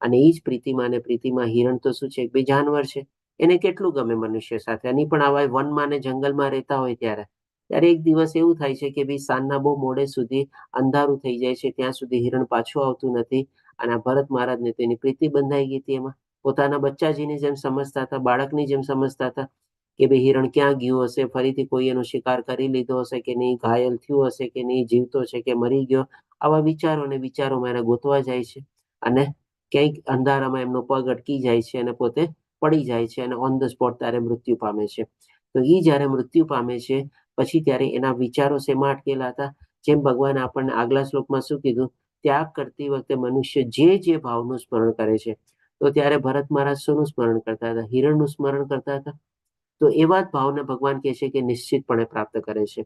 અને એ જ પ્રીતિમાં હિરણ તો શું છે, બે જાનવર છે, એને કેટલું ગમે મનુષ્ય સાથે. અને પણ આવા વનમાં ને જંગલમાં રહેતા હોય ત્યારે એક દિવસ એવું થાય છે કે ભાઈ સાંજના બહુ મોડે સુધી અંધારું થઈ જાય છે, ત્યાં સુધી હિરણ પાછું આવતું નથી. અને આ ભરત મહારાજને તેની પ્રીતિ બંધાઈ ગઈ હતી એમાં. પોતાના બચ્ચાજીની જેમ સમજતા હતા, બાળકની જેમ સમજતા હતા કે ભાઈ હિરણ ક્યાં ગયું હશે, ફરીથી કોઈ એનો શિકાર કરી લીધો હશે કે નહીં, ઘાયલ થયું હશે કે નહીં, જીવતો છે કે મરી ગયો. આવા વિચારોમાં એને ગોતવા જાય છે. અને ક્યાંક અંધારામાં એમનો પગ અટકી જાય છે અને પોતે પડી જાય છે, અને ઓન ધ સ્પોટ ત્યારે મૃત્યુ પામે છે. તો એ જ્યારે મૃત્યુ પામે છે પછી ત્યારે એના વિચારો શેમાં અટકેલા હતા? જેમ ભગવાન આપણને આગલા શ્લોકમાં શું કીધું, ત્યાગ કરતી વખતે મનુષ્ય જે ભાવનું સ્મરણ કરે છે. તો ત્યારે ભરત મહારાજ શોનું સ્મરણ કરતા હતા? હિરણનું સ્મરણ કરતા હતા. તો એવા જ ભાવને ભગવાન કહે છે કે નિશ્ચિતપણે પ્રાપ્ત કરે છે.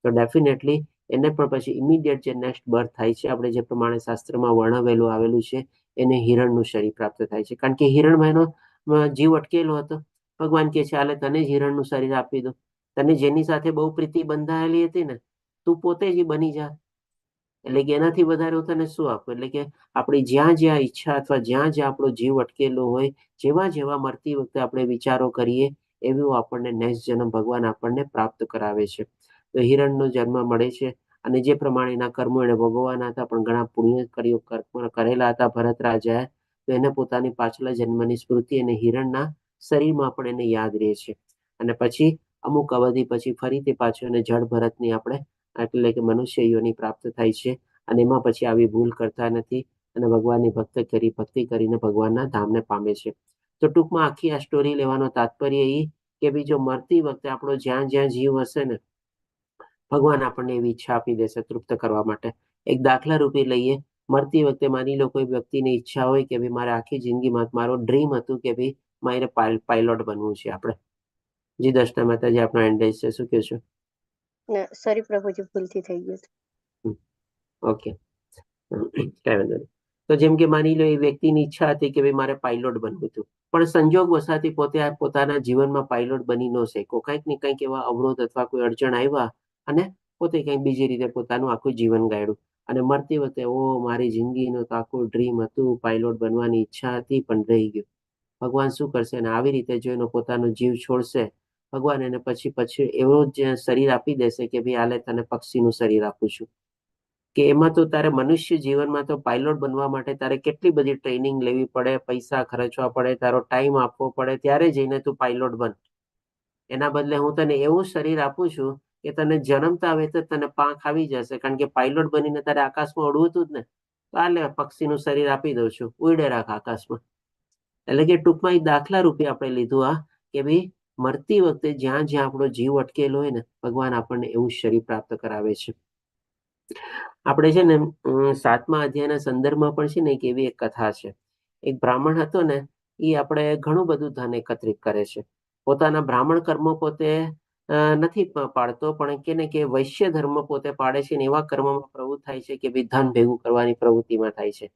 તો ડેફિનેટલી એને પણ પછી ઇમિડિયેટ જે નેક્સ્ટ બર્થ થાય છે, આપણે જે પ્રમાણે શાસ્ત્રમાં વર્ણવેલું આવેલું છે, એને હિરણનું શરીર પ્રાપ્ત થાય છે. કારણ કે હિરણમાં એનો જીવ અટકેલો હતો. ભગવાન કહે છે હાલે તને જ હિરણનું શરીર આપી દો. તને જેની સાથે બહુ પ્રીતિ બંધાયેલી હતી ને, તું પોતે જ બની જા. એટલે કે એનાથી વધારે હું તને શું આપું? એટલે કે આપણી જ્યાં ઈચ્છા અથવા જ્યાં આપણો જીવ અટકેલો હોય, જેવા મરતી વખતે આપણે વિચારો કરીએ, એવું આપણને નેક્સ્ટ જન્મ ભગવાન આપણને પ્રાપ્ત કરાવે છે. તો હિરણનો જન્મ મળે છે. અને જે પ્રમાણેના કર્મો એને ભોગવવાના હતા, પણ ઘણા પુણ્ય કર્મ કરેલા હતા ભરત રાજાએ, તો એને પોતાની પાછલા જન્મની સ્મૃતિ અને હિરણના શરીરમાં પણ એને યાદ રહે છે. અને પછી અમુક અવધિ પછી ફરીથી પાછું એને જળ ભરતની આપણે એટલે કે મનુષ્ય યોની પ્રાપ્ત થાય છે. અને એમાં પછી આવી ભૂલ કરતા નથી, અને ભગવાનની ભક્તિ કરીને ભગવાનના ધામને પામે છે. તો ટૂંકમાં આખી આ સ્ટોરી લેવાનો તાત્પર્ય એ કે બીજો મરતી વખતે આપણો જ્યાં જીવ હશે ને, ભગવાન આપણને એવી ઈચ્છા આપી દેશે તૃપ્ત કરવા માટે. એક દાખલા રૂપે લઈએ, મરતી વખતે માની લો કોઈ વ્યક્તિની ઈચ્છા હોય કે ભાઈ મારે આખી જિંદગીમાં મારો ડ્રીમ હતું કે ભાઈ મારે પાયલોટ બનવું છે આપણે. જી દર્શના માતાજી, આપણા એન્ડ છે, શું કહો છો? ના સોરી પ્રભુજી, ભૂલથી થઈ ગયું હતું. ઓકે, કઈ વાંધો નહીં. તો જેમ કે માની લો એ વ્યક્તિની ઈચ્છા હતી કે ભાઈ મારે પાયલોટ બનવું હતું, પણ સંજોગ વસાથી પોતે પોતાના જીવનમાં પાયલોટ બની ન શક્યો. કંઈક ને કંઈક એવા અવરોધ અથવા કોઈ અડચણ આવ્યા અને પોતે કંઈક બીજી રીતે પોતાનું આખું જીવન ગાળ્યું. અને મરતી વખતે મારી જિંદગીનું તો આખું ડ્રીમ હતું, પાયલોટ બનવાની ઈચ્છા હતી, પણ રહી ગયું. ભગવાન શું કરશે? અને આવી રીતે જો એનો પોતાનો જીવ છોડશે, ભગવાન એને પછી એવો જ શરીર આપી દેશે કે ભાઈ હાલે તને પક્ષીનું શરીર આપું છું. કે એમાં તો તારે મનુષ્ય જીવનમાં તો પાયલોટ બનવા માટે તારે કેટલી બધી ટ્રેનિંગ લેવી પડે, પૈસા ખર્ચવા પડે, તારો ટાઈમ આપવો પડે, ત્યારે જઈને તું પાયલોટ બન. એના બદલે હું તને એવું શરીર આપું છું કે તને જન્મતા આવે તો તને પાંખ આવી જશે, કારણ કે પાયલોટ બનીને તારે આકાશમાં ઉડવું હતું જ ને. તો હાલે પક્ષીનું શરીર આપી દઉં છું, ઉડે રાખ આકાશમાં. એટલે કે ટૂંકમાં એક દાખલા રૂપે આપણે લીધું આ કે ભાઈ મરતી વખતે જ્યાં જ્યાં આપણો જીવ અટકેલો હોય ને, ભગવાન આપણને એવું શરીર પ્રાપ્ત કરાવે છે. આપણે છે ને 7મા અધ્યાયના સંદર્ભમાં પણ છે ને એક એવી એક કથા છે. એક બ્રાહ્મણ હતો ને, એ આપણે ઘણું બધું ધન એકત્રિત કરે છે. પોતાના બ્રાહ્મણ કર્મો પોતે નથી પાડતો, પણ કે ને કે વૈશ્ય ધર્મ પોતે પાડે છે, ને એવા કર્મમાં પ્રવૃત્ત થાય છે કે ભાઈ ધન ભેગું કરવાની પ્રવૃત્તિમાં થાય છે.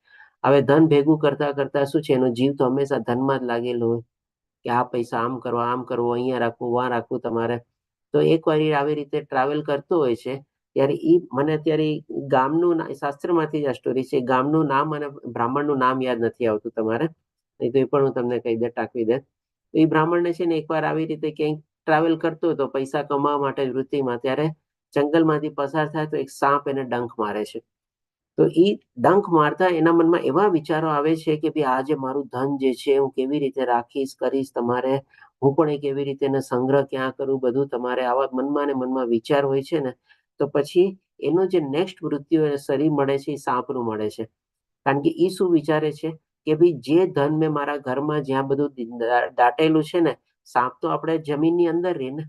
હવે ધન ભેગું કરતા કરતા શું છે, એનો જીવ તો હંમેશા ધનમાં જ લાગેલો હોય કે આ પૈસા આમ કરવો, અહીંયા રાખવું, વાં રાખવું તમારે. તો એકવાર આવી રીતે ટ્રાવેલ કરતો હોય છે, ત્યારે મને અત્યારે ગામનું શાસ્ત્રમાંથી જ આ સ્ટોરી છે, ગામનું નામ અને બ્રાહ્મણનું નામ યાદ નથી આવતું તમારે, નહીં તો એ પણ હું તમને કહી દે, ટાંકવી દે. તો એ બ્રાહ્મણને છે ને એકવાર આવી રીતે ક્યાંક ટ્રાવેલ કરતો હતો પૈસા કમાવા માટે વૃત્તિમાં, ત્યારે જંગલમાંથી પસાર થાય તો એક સાપ એને ડંખ મારે છે. તો એ ડંખ મારતા એના મનમાં એવા વિચારો આવે છે કે ભાઈ આ જે મારું ધન જે છે હું કેવી રીતે રાખીશ, કરીશ, તમારે હું પણ એ કેવી રીતે સંગ્રહ ક્યાં કરું, બધું તમારે આવા મનમાં ને મનમાં વિચાર હોય છે ને. તો પછી એનું જે નેક્સ્ટ મૃત્યુ એને શરીર મળે છે, એ સાપનું મળે છે. કારણ કે એ શું વિચારે છે કે ભાઈ જે ધન મેં મારા ઘરમાં જ્યાં બધું દાટેલું છે ને, સાપ તો આપણે જમીનની અંદર રહે ને,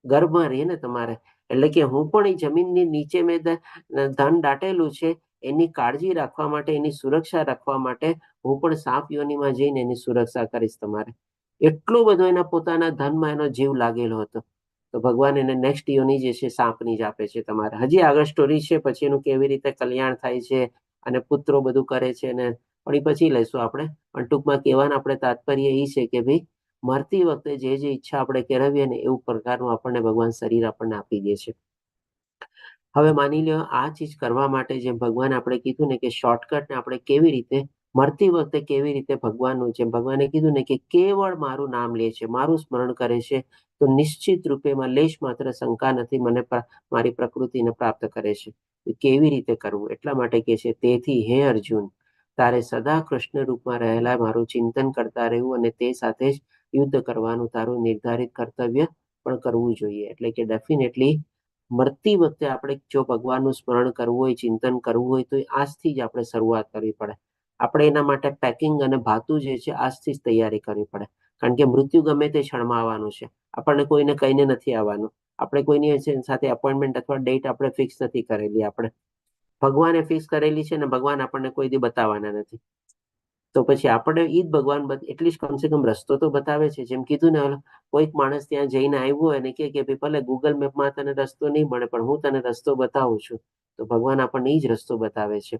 ગર્ભમાં રહે ને તમારે. એટલે કે હું પણ એ જમીનની નીચે મેં ધન દાટેલું છે, એની કાળજી રાખવા માટે, એની સુરક્ષા રાખવા માટે હું પણ સાપ યોનીમાં જઈને એની સુરક્ષા કરીશ તમારે. એટલો બધો એના પોતાના ધનમાં એનો જીવ લાગેલો હતો. તો ભગવાન એને નેક્સ્ટ યોની જે છે સાપની જ આપે છે તમારે. હજી આગળ સ્ટોરી છે, પછી એનું કેવી રીતે કલ્યાણ થાય છે અને પુત્રો બધું કરે છે, અને પણ એ પછી લઈશું આપણે. પણ ટૂંકમાં કહેવાનું આપણે તાત્પર્ય એ છે કે ભાઈ મરતી વખતે જે ઈચ્છા આપણે કેળવીએ ને, એવું પ્રકારનું આપણને ભગવાન શરીર આપણને આપી દે છે. હવે માની લો આ ચીજ કરવા માટે જેમ ભગવાન આપણે કીધું ને કે શોર્ટકટ ને આપણે કેવી રીતે મરતી વખતે કેવી રીતે ભગવાનનું, જેમ ભગવાને કીધું ને કે કેવળ મારું નામ લે છે, મારું સ્મરણ કરે છે, તો નિશ્ચિત રૂપે એમાં લેશ માત્ર શંકા નથી, મને મારી પ્રકૃતિને પ્રાપ્ત કરે છે. કેવી રીતે કરવું? એટલા માટે કે છે, તેથી હે અર્જુન, તારે સદા કૃષ્ણ રૂપમાં રહેલા મારું ચિંતન કરતા રહેવું, અને તે સાથે જ યુદ્ધ કરવાનું તારું નિર્ધારિત કર્તવ્ય પણ કરવું જોઈએ. એટલે કે ડેફિનેટલી મરતી વખતે આપણે જો ભગવાનનું સ્મરણ કરવું હોય, ચિંતન કરવું હોય, તો આજથી જ આપણે શરૂઆત કરવી પડે. આપણે એના માટે પેકિંગ અને ભાતું જે છે આજથી જ તૈયારી કરવી પડે. કારણ કે મૃત્યુ ગમે તે ક્ષણમાં આવવાનું છે, આપણને કોઈને કહીને નથી આવવાનું. આપણે કોઈની સાથે અપોઇન્ટમેન્ટ અથવા ડેટ આપણે ફિક્સ નથી કરેલી, આપણે ભગવાને ફિક્સ કરેલી છે, ને ભગવાન આપણને કોઈ દી બતાવવાના નથી. તો પછી આપણે ઈ જ ભગવાન એટલીસ્ટ કમસે કમ રસ્તો તો બતાવે છે. જેમ કીધું ને, કોઈક માણસ ત્યાં જઈને આવ્યો હોય અને કે ભાઈ ભલે ગૂગલ મેપમાં તને રસ્તો નહીં મળે, પણ હું તને રસ્તો બતાવું છું. તો ભગવાન આપણને ઈ જ રસ્તો બતાવે છે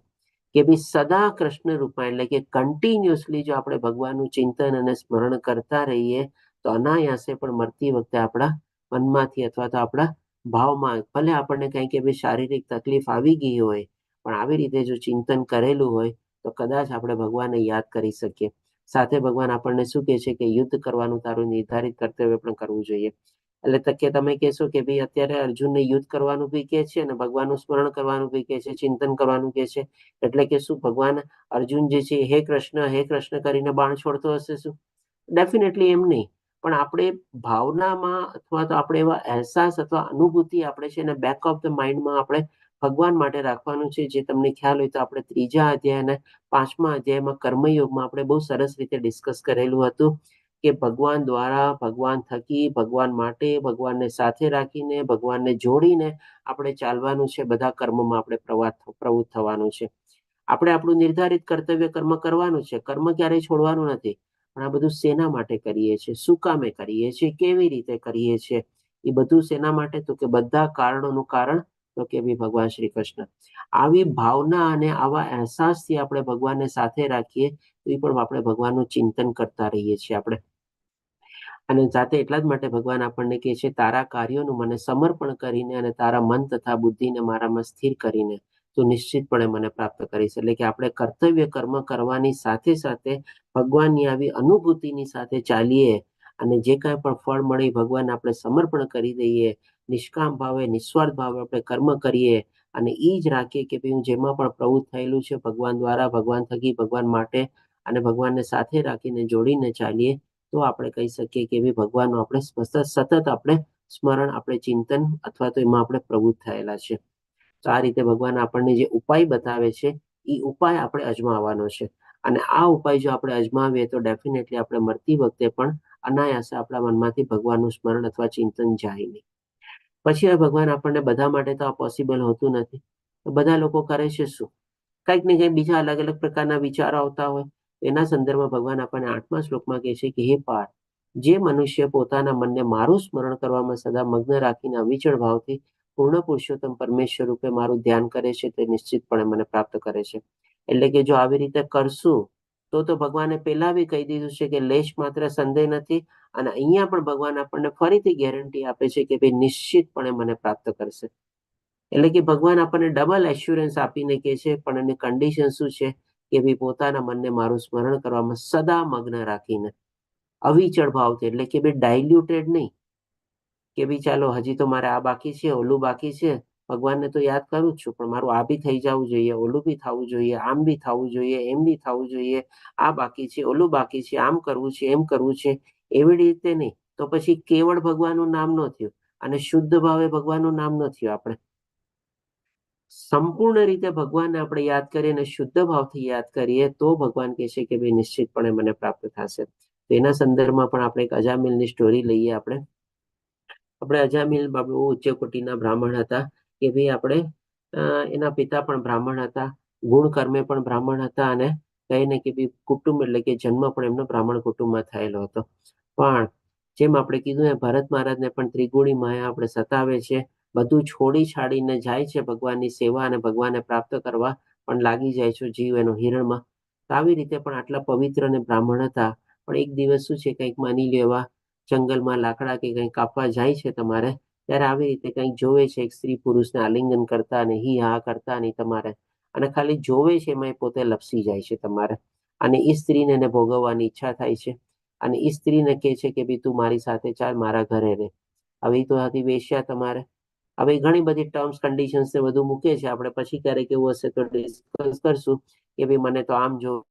કે ભાઈ સદા કૃષ્ણ રૂપમાં, એટલે કે કન્ટિન્યુઅસલી જો આપણે ભગવાનનું ચિંતન અને સ્મરણ કરતા રહીએ, તો અનાયાસે પણ મરતી વખતે આપણા મનમાંથી અથવા તો આપણા ભાવમાં ભલે આપણને કંઈક એવી શારીરિક તકલીફ આવી ગઈ હોય, પણ આવી રીતે જો ચિંતન કરેલું હોય તો કદાચ આપણે ભગવાનને યાદ કરી શકીએ. સાથે ભગવાન આપણને શું કહે છે કે યુદ્ધ કરવાનું તારું નિર્ધારિત કર્તવ્ય પણ કરવું જોઈએ. એટલે કે તમે કહેશો કે ભાઈ અત્યારે અર્જુનને યુદ્ધ કરવાનું બી કે છે, અને ભગવાનનું સ્મરણ કરવાનું બી કે છે, ચિંતન કરવાનું કે છે. એટલે કે શું ભગવાન અર્જુન જે છે હે કૃષ્ણ કરીને બાણ છોડતો હશે શું? ડેફિનેટલી એમ નહીં. પણ આપણે ભાવનામાં અથવા તો આપણે એવા અહેસાસ અથવા અનુભૂતિ આપણે છે ને બેક ઓફ ધ માઇન્ડમાં આપણે ભગવાન માટે રાખવાનું છે. જે તમને ખ્યાલ હોય તો આપણે 3જા અધ્યાય અને 5મા અધ્યાયમાં કર્મયોગમાં આપણે બહુ સરસ રીતે ડિસ્કસ કરેલું હતું કે ભગવાન દ્વારા, ભગવાન થકી, ભગવાન માટે, ભગવાનને સાથે રાખીને, ભગવાનને જોડીને આપણે ચાલવાનું છે. બધા કર્મમાં આપણે પ્રવૃત્ત થવાનું છે. આપણે આપણું નિર્ધારિત કર્તવ્ય કર્મ કરવાનું છે. કર્મ ક્યારેય છોડવાનું નથી. પણ આ બધું શેના માટે કરીએ છીએ, શું કામે કરીએ છીએ, કેવી રીતે કરીએ છીએ, એ બધું શેના માટે? તો કે બધા કારણોનું કારણ તો કે ભાઈ ભગવાન શ્રી કૃષ્ણ. આવી ભાવના અને આવા અહેસાસથી આપણે ભગવાનને સાથે રાખીએ તો એ પણ આપણે ભગવાનનું ચિંતન કરતા રહીએ છીએ આપણે. અને જાતે એટલા જ માટે ભગવાન આપણને કહે છે, તારા કાર્યોનું મને સમર્પણ કરીને અને તારા મન તથા બુદ્ધિને મારામાં સ્થિર કરીને તું નિશ્ચિતપણે મને પ્રાપ્ત કરીશ. એટલે કે આપણે કર્તવ્ય કર્મ કરવાની સાથે સાથે ભગવાનની આવી અનુભૂતિની સાથે ચાલીએ અને જે કાંઈ પણ ફળ મળે એ ભગવાનને આપણે સમર્પણ કરી દઈએ, નિષ્કામ ભાવે નિસ્વાર્થ ભાવે આપણે કર્મ કરીએ અને એ જ રાખીએ કે ભાઈ હું જેમાં પણ પ્રવૃત્ત થયેલું છે ભગવાન દ્વારા, ભગવાન થકી, ભગવાન માટે અને ભગવાનને સાથે રાખીને જોડીને ચાલીએ તો આપણે કહી શકીએ કે ભાઈ ભગવાનનું આપણે સતત આપણે સ્મરણ, આપણે ચિંતન અથવા તો એમાં આપણે પ્રવૃત્ત થયેલા છે. તો આ રીતે ભગવાન આપણને જે ઉપાય બતાવે છે એ ઉપાય આપણે અજમાવવાનો છે. અને આ ઉપાય જો આપણે અજમાવીએ તો ડેફિનેટલી આપણે મરતી વખતે પણ અનાયાસે આપણા મનમાંથી ભગવાનનું સ્મરણ અથવા ચિંતન જાય નહીં. પછી હવે ભગવાન આપણને બધા માટે તો આ પોસિબલ હોતું નથી. તો બધા લોકો કરે છે શું? કંઈક ને કંઈક બીજા અલગ અલગ પ્રકારના વિચારો આવતા હોય. એના સંદર્ભમાં ભગવાન આપણને 8મા શ્લોકમાં કહે છે કે હે પાર્થ, જે મનુષ્ય પોતાના મનને મારું સ્મરણ કરવામાં સદા મગ્ન રાખીને અવિચળ ભાવથી પૂર્ણ પુરુષોત્તમ પરમેશ્વર રૂપે મારું ધ્યાન કરે છે તે નિશ્ચિતપણે મને પ્રાપ્ત કરે છે. એટલે કે જો આવી રીતે કરશું તો ભગવાને પહેલા બી કહી દીધું છે કે લેશ માત્ર સંદેહ નથી. અને અહીંયા પણ ભગવાન આપણને ફરીથી ગેરંટી આપે છે કે ભાઈ નિશ્ચિતપણે મને પ્રાપ્ત કરશે. એટલે કે ભગવાન આપણને ડબલ એશ્યોરન્સ આપીને કહે છે, પણ એની કન્ડિશન શું છે કે ભાઈ પોતાના મનને મારું સ્મરણ કરવામાં સદા મગ્ન રાખીને અવિચળ ભાવથી, એટલે કે ભાઈ ડાયલ્યુટેડ નહીં કે ભાઈ ચાલો હજી તો મારે આ બાકી છે, ઓલું બાકી છે, ભગવાનને તો યાદ કરું જ છું પણ મારું આ બી થઈ જવું જોઈએ, ઓલું બી થવું જોઈએ, આમ બી થવું જોઈએ, એમ બી થવું જોઈએ, આ બાકી છે, ઓલું બાકી છે, આમ કરવું છે, એમ કરવું છે, એવી રીતે નહીં. તો પછી કેવળ ભગવાનનું નામ ન થયું અને શુદ્ધ ભાવે ભગવાનનું નામ ન થયું. આપણે સંપૂર્ણ રીતે ભગવાનને આપણે યાદ કરીએ અને શુદ્ધ ભાવથી યાદ કરીએ તો ભગવાન કહે છે કે ભાઈ નિશ્ચિતપણે મને પ્રાપ્ત થશે. તો એના સંદર્ભમાં પણ આપણે એક અજામિલની સ્ટોરી લઈએ. આપણે અજામિલ બહુ ઉચ્ચ કોટીના બ્રાહ્મણ હતા કે ભાઈ આપણે એના પિતા પણ બ્રાહ્મણ હતા, ગુણ કર્મે પણ બ્રાહ્મણ હતા અને કહીને કે ભાઈ કુટુંબ એટલે કે જન્મ પણ એમનો બ્રાહ્મણ કુટુંબમાં થયેલો હતો. પણ જેમ આપણે કીધું એ ભરત મહારાજને પણ ત્રિગુણી માયા આપણે સતાવે છે. બધું છોડી છાડીને જાય છે ભગવાનની સેવા અને ભગવાનને પ્રાપ્ત કરવા, પણ લાગી જાય છે જીવ એનો હિરણમાં. તો આવી રીતે પણ આટલા પવિત્ર અને બ્રાહ્મણ હતા. પણ એક દિવસ શું છે, કંઈક માની લો એવા જંગલમાં લાકડા કે કંઈક કાપવા જાય છે તમારે, ત્યારે આવી રીતે કંઈક જોવે છે એક સ્ત્રી પુરુષને આલિંગન કરતા અને હી હા કરતા નહીં તમારે, અને ખાલી જોવે છે એમાં એ પોતે લપસી જાય છે તમારે. અને એ સ્ત્રીને એને ભોગવવાની ઈચ્છા થાય છે અને એ સ્ત્રીને કહે છે કે ભાઈ તું મારી સાથે ચાલ, મારા ઘરે રહે. હવે એ તો હતી વેશ્યા તમારે. હવે ઘણી બધી ટર્મ્સ કન્ડિશન્સ ને બધું મૂકે છે. આપણે પછી ક્યારેક એવું હશે તો ડિસ્કસ કરશું કે ભાઈ મને તો આમ જોવે,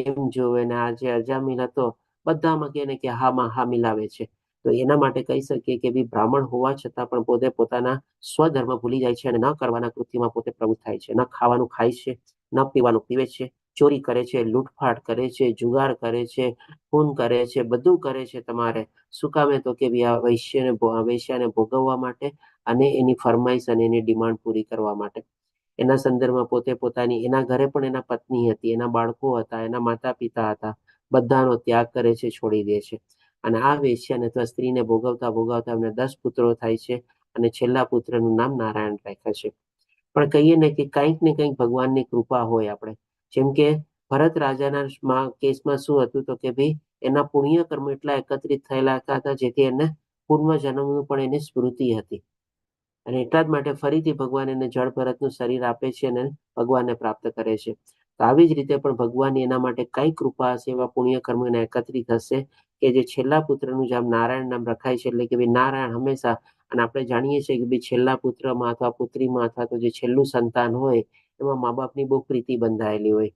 એમ જોવે, ને આ જે અજામિલ હતો બધામાં કે હામાં હા મિલાવે છે. તો એના માટે કહી શકીએ કે ભાઈ બ્રાહ્મણ હોવા છતાં પણ પોતે પોતાના સ્વધર્મ ભૂલી જાય છે અને ન કરવાના કૃત્યમાં પોતે પ્રવૃત્ત થાય છે. ન ખાવાનું ખાય છે, ન પીવાનું પીવે છે, ચોરી કરે છે, લૂંટફાટ કરે છે, જુગાર કરે છે, ખૂન કરે છે, બધું કરે છે તમારે. શું કામે? તો કે ભાઈ આ વૈશ્યાને ભોગવવા માટે અને એની ફરમાઈશ અને એની ડિમાન્ડ પૂરી કરવા માટે. એના સંદર્ભમાં પોતે પોતાની, એના ઘરે પણ એના પત્ની હતી, એના બાળકો હતા, એના માતા પિતા હતા, બધાનો ત્યાગ કરે છે, છોડી દે છે. અને આ વેશ્યાને અથવા સ્ત્રીને ભોગવતા ભોગવતા એમને 10 પુત્રો થાય છે અને છેલ્લા પુત્રનું નામ નારાયણ રાખે છે. પણ કહીએ ને કે કંઈક ને કંઈક ભગવાનની કૃપા હોય આપણે. જેમ કે ભરત રાજાના કેસમાં શું હતું તો કે ભાઈ એના પુણ્ય કર્મ એટલા એકત્રિત થયેલા હતા જેથી એને પૂર્વ જન્મનું પણ એની સ્મૃતિ હતી. અને એટલા જ માટે ફરીથી ભગવાન એને જળ ભરતનું શરીર આપે છે અને ભગવાનને પ્રાપ્ત કરે છે. તો આવી જ રીતે પણ ભગવાનની એના માટે કઈ કૃપા હશે, એવા પુણ્ય કર્મ એને એકત્રિત હશે કે જે છેલ્લા પુત્રનું જેમ નારાયણ નામ રખાય છે. એટલે કે ભાઈ નારાયણ હંમેશા, અને આપણે જાણીએ છીએ કે ભાઈ છેલ્લા પુત્રમાં અથવા પુત્રીમાં અથવા તો જે છેલ્લું સંતાન હોય એમાં મા બાપની બહુ પ્રીતિ બંધાયેલી હોય.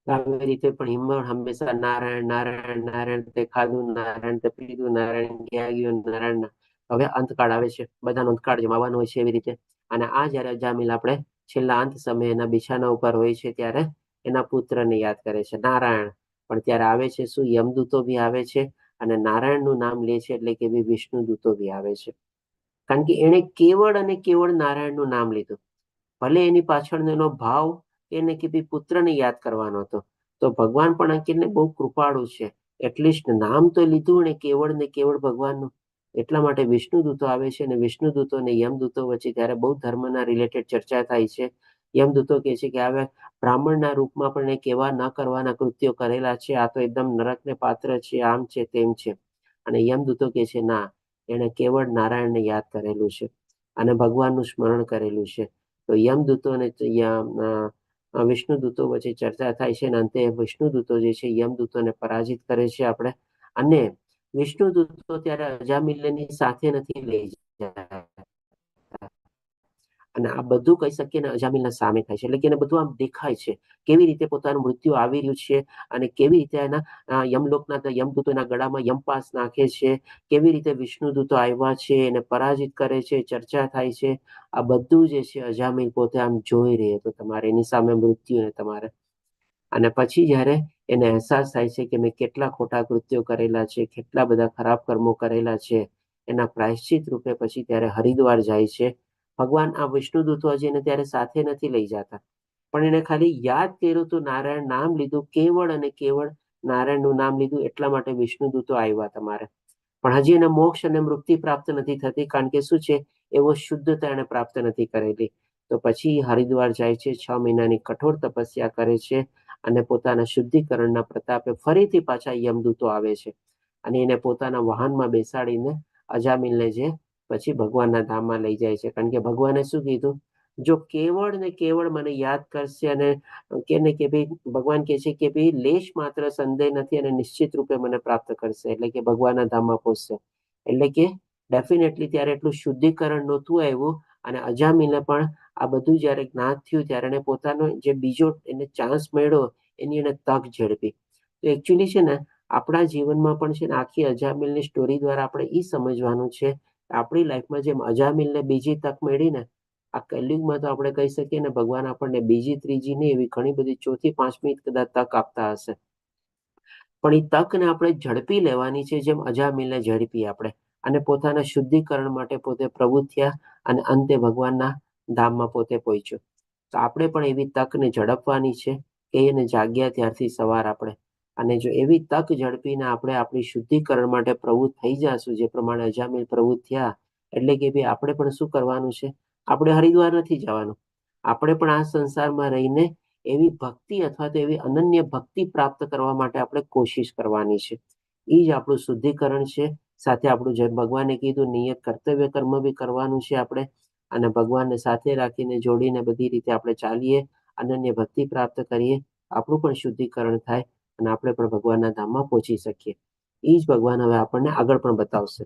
આવી રીતે પણ હિંમત હંમેશા નારાયણ નારાયણ નારાયણ, તે ખાધું નારાયણ, તે પીધું નારાયણ, ગયા ગયું નારાયણ. હવે અંતકાળ આવે છે, બધાનો અંતકાળ જમાવાનો હોય છે એવી રીતે. અને આ જયારે અજામિલ આપણે છેલ્લા અંત સમયે એના બિછાના ઉપર હોય છે ત્યારે એના પુત્રને યાદ કરે છે નારાયણ. પણ ત્યારે આવે છે શું? યમદૂતો બી આવે છે અને નારાયણનું નામ લે છે, એટલે કે વિષ્ણુ દૂતો બી આવે છે. કારણ કે એને કેવળ અને કેવળ નારાયણનું નામ લીધું. ભલે એની પાછળનો એનો ભાવ એને કે ભાઈ પુત્રને યાદ કરવાનો હતો. તો ભગવાન પણ અંકિતને બહુ કૃપાળુ છે એટલીસ્ટ નામ તો લીધું ને કેવળ ભગવાનનું. એટલા માટે વિષ્ણુ દૂતો આવે છે, અને વિષ્ણુ દૂતો અને યમદૂતો વચ્ચે ત્યારે બૌદ્ધ ધર્મના રિલેટેડ ચર્ચા થાય છે. યમદૂતો કહે છે કે હવે બ્રાહ્મણના રૂપમાં પણ એ કેવા ન કરવાના કૃત્યો કરેલા છે, આ તો એકદમ નરકને પાત્ર છે, આમ છે તેમ છે. અને યમદૂતો કહે છે ના, એણે કેવળ નારાયણને યાદ કરેલું છે અને ભગવાનનું સ્મરણ કરેલું છે. તો યમદૂતો અને વિષ્ણુદૂતો વચ્ચે ચર્ચા થાય છે, અને અંતે વિષ્ણુદૂતો જે છે યમદૂતોને પરાજિત કરે છે આપણે. અને વિષ્ણુદૂતો ત્યારે અજામિલની સાથે નથી લઈ જાય, અને આ બધું કહી શકીએ ને અજામિલના સામે થાય છે. એટલે કે એને બધું આમ દેખાય છે કેવી રીતે પોતાનું મૃત્યુ આવી રહ્યું છે, અને કેવી રીતે એના યમલોકના યમદૂતો એના ગળામાં યમપાસ નાખે છે, કેવી રીતે વિષ્ણુદૂતો આવ્યા છે એને પરાજિત કરે છે, ચર્ચા થાય છે. આ બધું જે છે અજામિલ પોતે આમ જોઈ રહે તો તમારે એની સામે મૃત્યુને તમારે. અને પછી જ્યારે એને અહેસાસ થાય છે કે મેં કેટલા ખોટા કૃત્યો કરેલા છે, કેટલા બધા ખરાબ કર્મો કરેલા છે, એના પ્રાયશ્ચિત રૂપે પછી ત્યારે હરિદ્વાર જાય છે. ભગવાન આ વિષ્ણુદૂતો હજી એને ત્યારે સાથે નથી લઈ જતા, પણ એને ખાલી યાદ કર્યું તો નારાયણ નામ લીધું, કેવળ અને કેવળ નારાયણનું નામ લીધું, એટલા માટે વિષ્ણુદૂતો આવ્યા તમારે. પણ હજી એને મોક્ષ અને મૃત્યુ પ્રાપ્ત નથી થતી, કારણ કે શું છે, એવો શુદ્ધતા એને પ્રાપ્ત નથી કરેલી. તો પછી હરિદ્વાર જાય છે, 6 મહિનાની કઠોર તપસ્યા કરે છે, અને પોતાના શુદ્ધિકરણના પ્રતાપે ફરીથી પાછા યમદૂતો આવે છે, અને એને પોતાના વાહનમાં બેસાડીને અજામિલને જે પછી ભગવાનના ધામમાં લઈ જાય છે. કારણ કે ભગવાને શું કીધું, જો કેવળ ને કેવળ મને યાદ કરશે, અને કે ભાઈ ભગવાન કહે છે કે ભાઈ લેશ માત્ર સંદેહ નથી, અને નિશ્ચિત રૂપે મને પ્રાપ્ત કરશે, એટલે કે ભગવાનના ધામમાં પહોંચશે. એટલે કે ડેફિનેટલી ત્યારે એટલું શુદ્ધિકરણ નહોતું આવ્યું, અને અજામિલને પણ આ બધું જ્યારે જ્ઞાત થયું ત્યારે એને પોતાનો જે બીજો એને ચાન્સ મળ્યો એની એને તક ઝડપી. તો એકચ્યુઅલી છે ને આપણા જીવનમાં પણ છે ને આખી અજામિલની સ્ટોરી દ્વારા આપણે એ સમજવાનું છે, આપણી લાઈફમાં જેમ અજામિલને બીજી તક મળી ને, આ કલયુગમાં તો આપણે કહી શકીએ ને ભગવાન આપણને બીજી ત્રીજી નહીં એવી ઘણી બધી ચોથી પાંચમી કદાચ તક આપતા હશે. પણ એ તકને આપણે ઝડપી લેવાની છે, જેમ અજામિલને ઝડપી આપણે, અને પોતાના શુદ્ધિકરણ માટે પોતે પ્રવૃત્ત થયા, અને અંતે ભગવાનના ધામમાં પોતે પહોંચ્યો. તો આપણે પણ એવી તકને ઝડપવાની છે કે એને જાગ્યા ત્યારથી સવાર આપણે. અને જો એવી તક ઝડપીને આપણે આપણી શુદ્ધિકરણ માટે પ્રવૃત્ત થઈ જશું, જે પ્રમાણે અજામિલ પ્રવૃત્ત થયા, એટલે કે ભાઈ આપણે પણ શું કરવાનું છે, આપણે હરિદ્વાર નથી જવાનું, આપણે પણ આ સંસારમાં રહીને એવી ભક્તિ અથવા તો એવી અનન્ય ભક્તિ પ્રાપ્ત કરવા માટે આપણે કોશિશ કરવાની છે. એ જ આપણું શુદ્ધિકરણ છે. સાથે આપણું જે ભગવાને કીધું નિયત કર્તવ્ય કર્મ બી કરવાનું છે આપણે, અને ભગવાનને સાથે રાખીને જોડીને બધી રીતે આપણે ચાલીએ, અનન્ય ભક્તિ પ્રાપ્ત કરીએ, આપણું પણ શુદ્ધિકરણ થાય, અને આપણે પણ ભગવાનના ધામમાં પહોંચી શકીએ. એ જ ભગવાન હવે આપણને આગળ પણ બતાવશે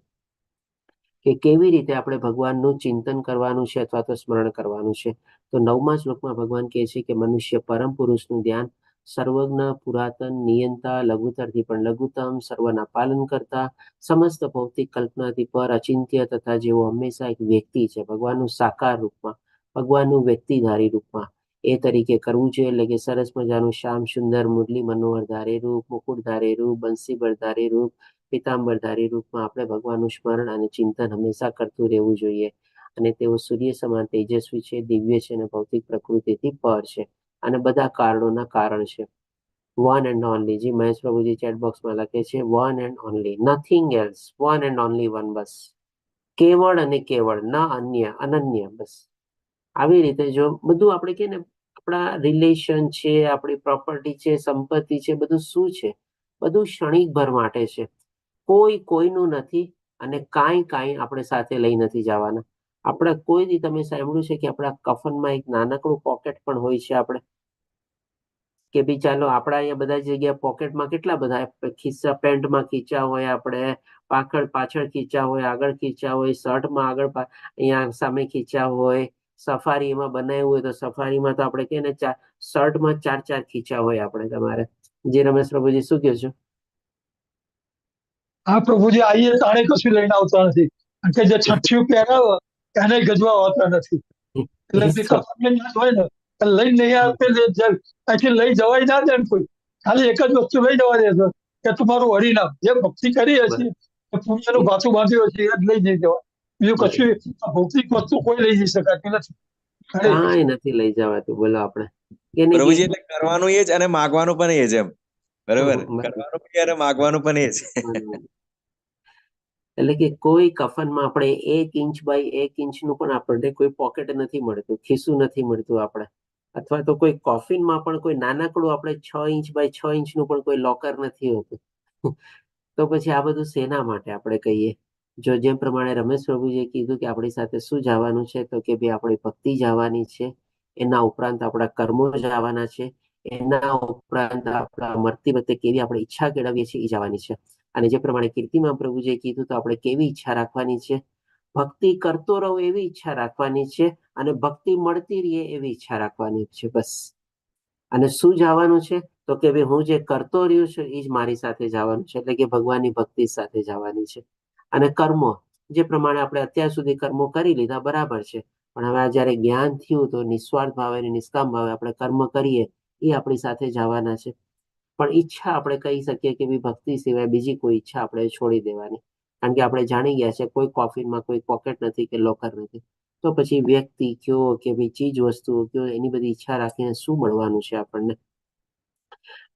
કે કેવી રીતે આપણે ભગવાનનું ચિંતન કરવાનું છે અથવા તો સ્મરણ કરવાનું છે. તો 9મા શ્લોકમાં ભગવાન કહે છે કે મનુષ્ય પરમ પુરુષનું ધ્યાન, સર્વજ્ઞ પુરાતન નિયંતા લઘુતરથી પણ લઘુત્તમ, સર્વના પાલન કરતા, સમસ્ત ભૌતિક કલ્પનાથી પર અચિંત્ય, તથા જેવો હંમેશા એક વ્યક્તિ છે ભગવાનનું સાકાર રૂપમાં, ભગવાનનું વ્યક્તિધારી રૂપમાં, એ તરીકે કરવું જોઈએ. એટલે કે સરસ મજાનું શ્યામ સુંદર મુરલી મનોહર ધારે રૂપ, મુકુટ ધારે રૂપ, બંસીબર ધારે રૂપ, પીતાંબરધારી રૂપમાં આપણે ભગવાનનું સ્મરણ અને ચિંતન હંમેશા કરતું રહેવું જોઈએ. અને તેઓ સૂર્ય સમાન તેજસ્વી છે, દિવ્ય છે, અને ભૌતિક પ્રકૃતિથી પર છે, અને બધા કારણોના કારણ છે. વન એન્ડ ઓનલી, જી મહેશ પ્રભુજી ચેટ બોક્સમાં લખે છે, one and only, nothing else, one and only one, બસ કેવળ અને કેવળ, ન અન્ય, અનન્ય, બસ. આવી રીતે જો બધું આપણે કે ને આપણા રિલેશન છે, આપણી પ્રોપર્ટી છે, સંપત્તિ છે, બધું શું છે, બધું ક્ષણિકભર માટે છે, કોઈ કોઈનું નથી, અને કાંઈ આપણે સાથે લઈ નથી જવાના. આપણે કોઈ દી તમે સાંભળ્યું છે કે આપણા કફનમાં એક નાનકડું પોકેટ પણ હોય છે, આપણે કે ભાઈ ચાલો આપણા અહીંયા બધા જગ્યાએ પોકેટમાં કેટલા બધા ખિસ્સા, પેન્ટમાં ખીચા હોય, આપણે પાછળ ખીચા હોય, આગળ ખીચા હોય, શર્ટમાં આગળ અહીંયા સામે ખીચા હોય, સફારીમાં બનાવ્યું હોય તો સફારીમાં તો આપણે કે ને શર્ટમાં 4 ખીચા હોય આપણે. તમારે જી રમેશ પ્રભુજી શું કહો છો? હા પ્રભુજી, આઈએ તાણે કશું લઈને આવતા નથી, અને કે જે છઠ્ઠીઓ પહેરાવે એને ગજવા હોતા નથી. એટલે જે કફન હોય ને લઈને નહીં આવતે, અહીંથી લઈ જવાય ના દે કોઈ, ખાલી એક જ વસ્તુ લઈ જવા દે છે કે તમારું હરિનામ, જે ભક્તિ કરી હશે, પુણ્યનું ભાથું બાંધ્યું હશે, એ જ લઈ જઈ જવાય. બીજું કશું ભૌતિક વસ્તુ કોઈ લઈ જઈ શકાતી નથી. કાંઈ નથી લઈ જવાતું, બોલો આપણે કે નહીં. પ્રભુજી એટલે કરવાનું એ જ અને માગવાનું પણ એ જ એમ. બરોબર, બરાબર. કરવાનું બી અને માગવાનું પણ એ છે. એટલે કે કોઈ કફનમાં આપણે 1 ઇંચ બાય 1 ઇંચનું પણ આપણને કોઈ પોકેટ નથી મળતું, ખિસ્સું નથી મળતું આપણે, અથવા તો કોઈ કોફિનમાં પણ કોઈ નાનકડું આપણે 6 ઇંચ બાય 6 ઇંચનું પણ કોઈ લોકર નથી હોતું. તો પછી આ બધું શેના માટે આપણે કહીએ? જો જેમ પ્રમાણે રમેશ પ્રભુજીએ કીધું કે આપણી સાથે શું જવાનું છે, તો કે ભાઈ આપણી ભક્તિ જવાની છે, એના ઉપરાંત આપણા કર્મો જવાના છે, એના ઉપરાંત આપણા મરતી વખતે કેવી આપણે ઈચ્છા કેળવીએ છીએ એ જવાની છે. અને જે પ્રમાણે કીર્તિમાં પ્રભુજીએ કીધું તો આપણે કેવી ઈચ્છા રાખવાની છે? ભક્તિ કરતો રહો એવી ઈચ્છા રાખવાની છે, અને ભક્તિ મળતી રહે એવી ઈચ્છા રાખવાની છે, બસ. અને શું જવાનું છે? તો કે ભાઈ હું જે કરતો રહ્યો છું એ જ મારી સાથે જવાનું છે, એટલે કે ભગવાનની ભક્તિ સાથે જવાની છે. અને કર્મો, જે પ્રમાણે આપણે અત્યાર સુધી કર્મો કરી લીધા બરાબર છે, પણ હવે જયારે જ્ઞાન થયું તો નિસ્વાર્થ ભાવે અને નિષ્કામ ભાવે આપણે કર્મ કરીએ એ આપણી સાથે જવાના છે. પણ ઈચ્છા આપણે કહી શકીએ કે ભક્તિ સિવાય બીજી કોઈ ઈચ્છા આપણે છોડી દેવાની, કારણ કે આપણે જાણી ગયા છે કોઈ કોફીનમાં કોઈ પોકેટ નથી કે લોકર નથી. તો પછી વ્યક્તિ કયો કે ભાઈ ચીજ વસ્તુઓ કયો, એની બધી ઈચ્છા રાખીને શું મળવાનું છે આપણને?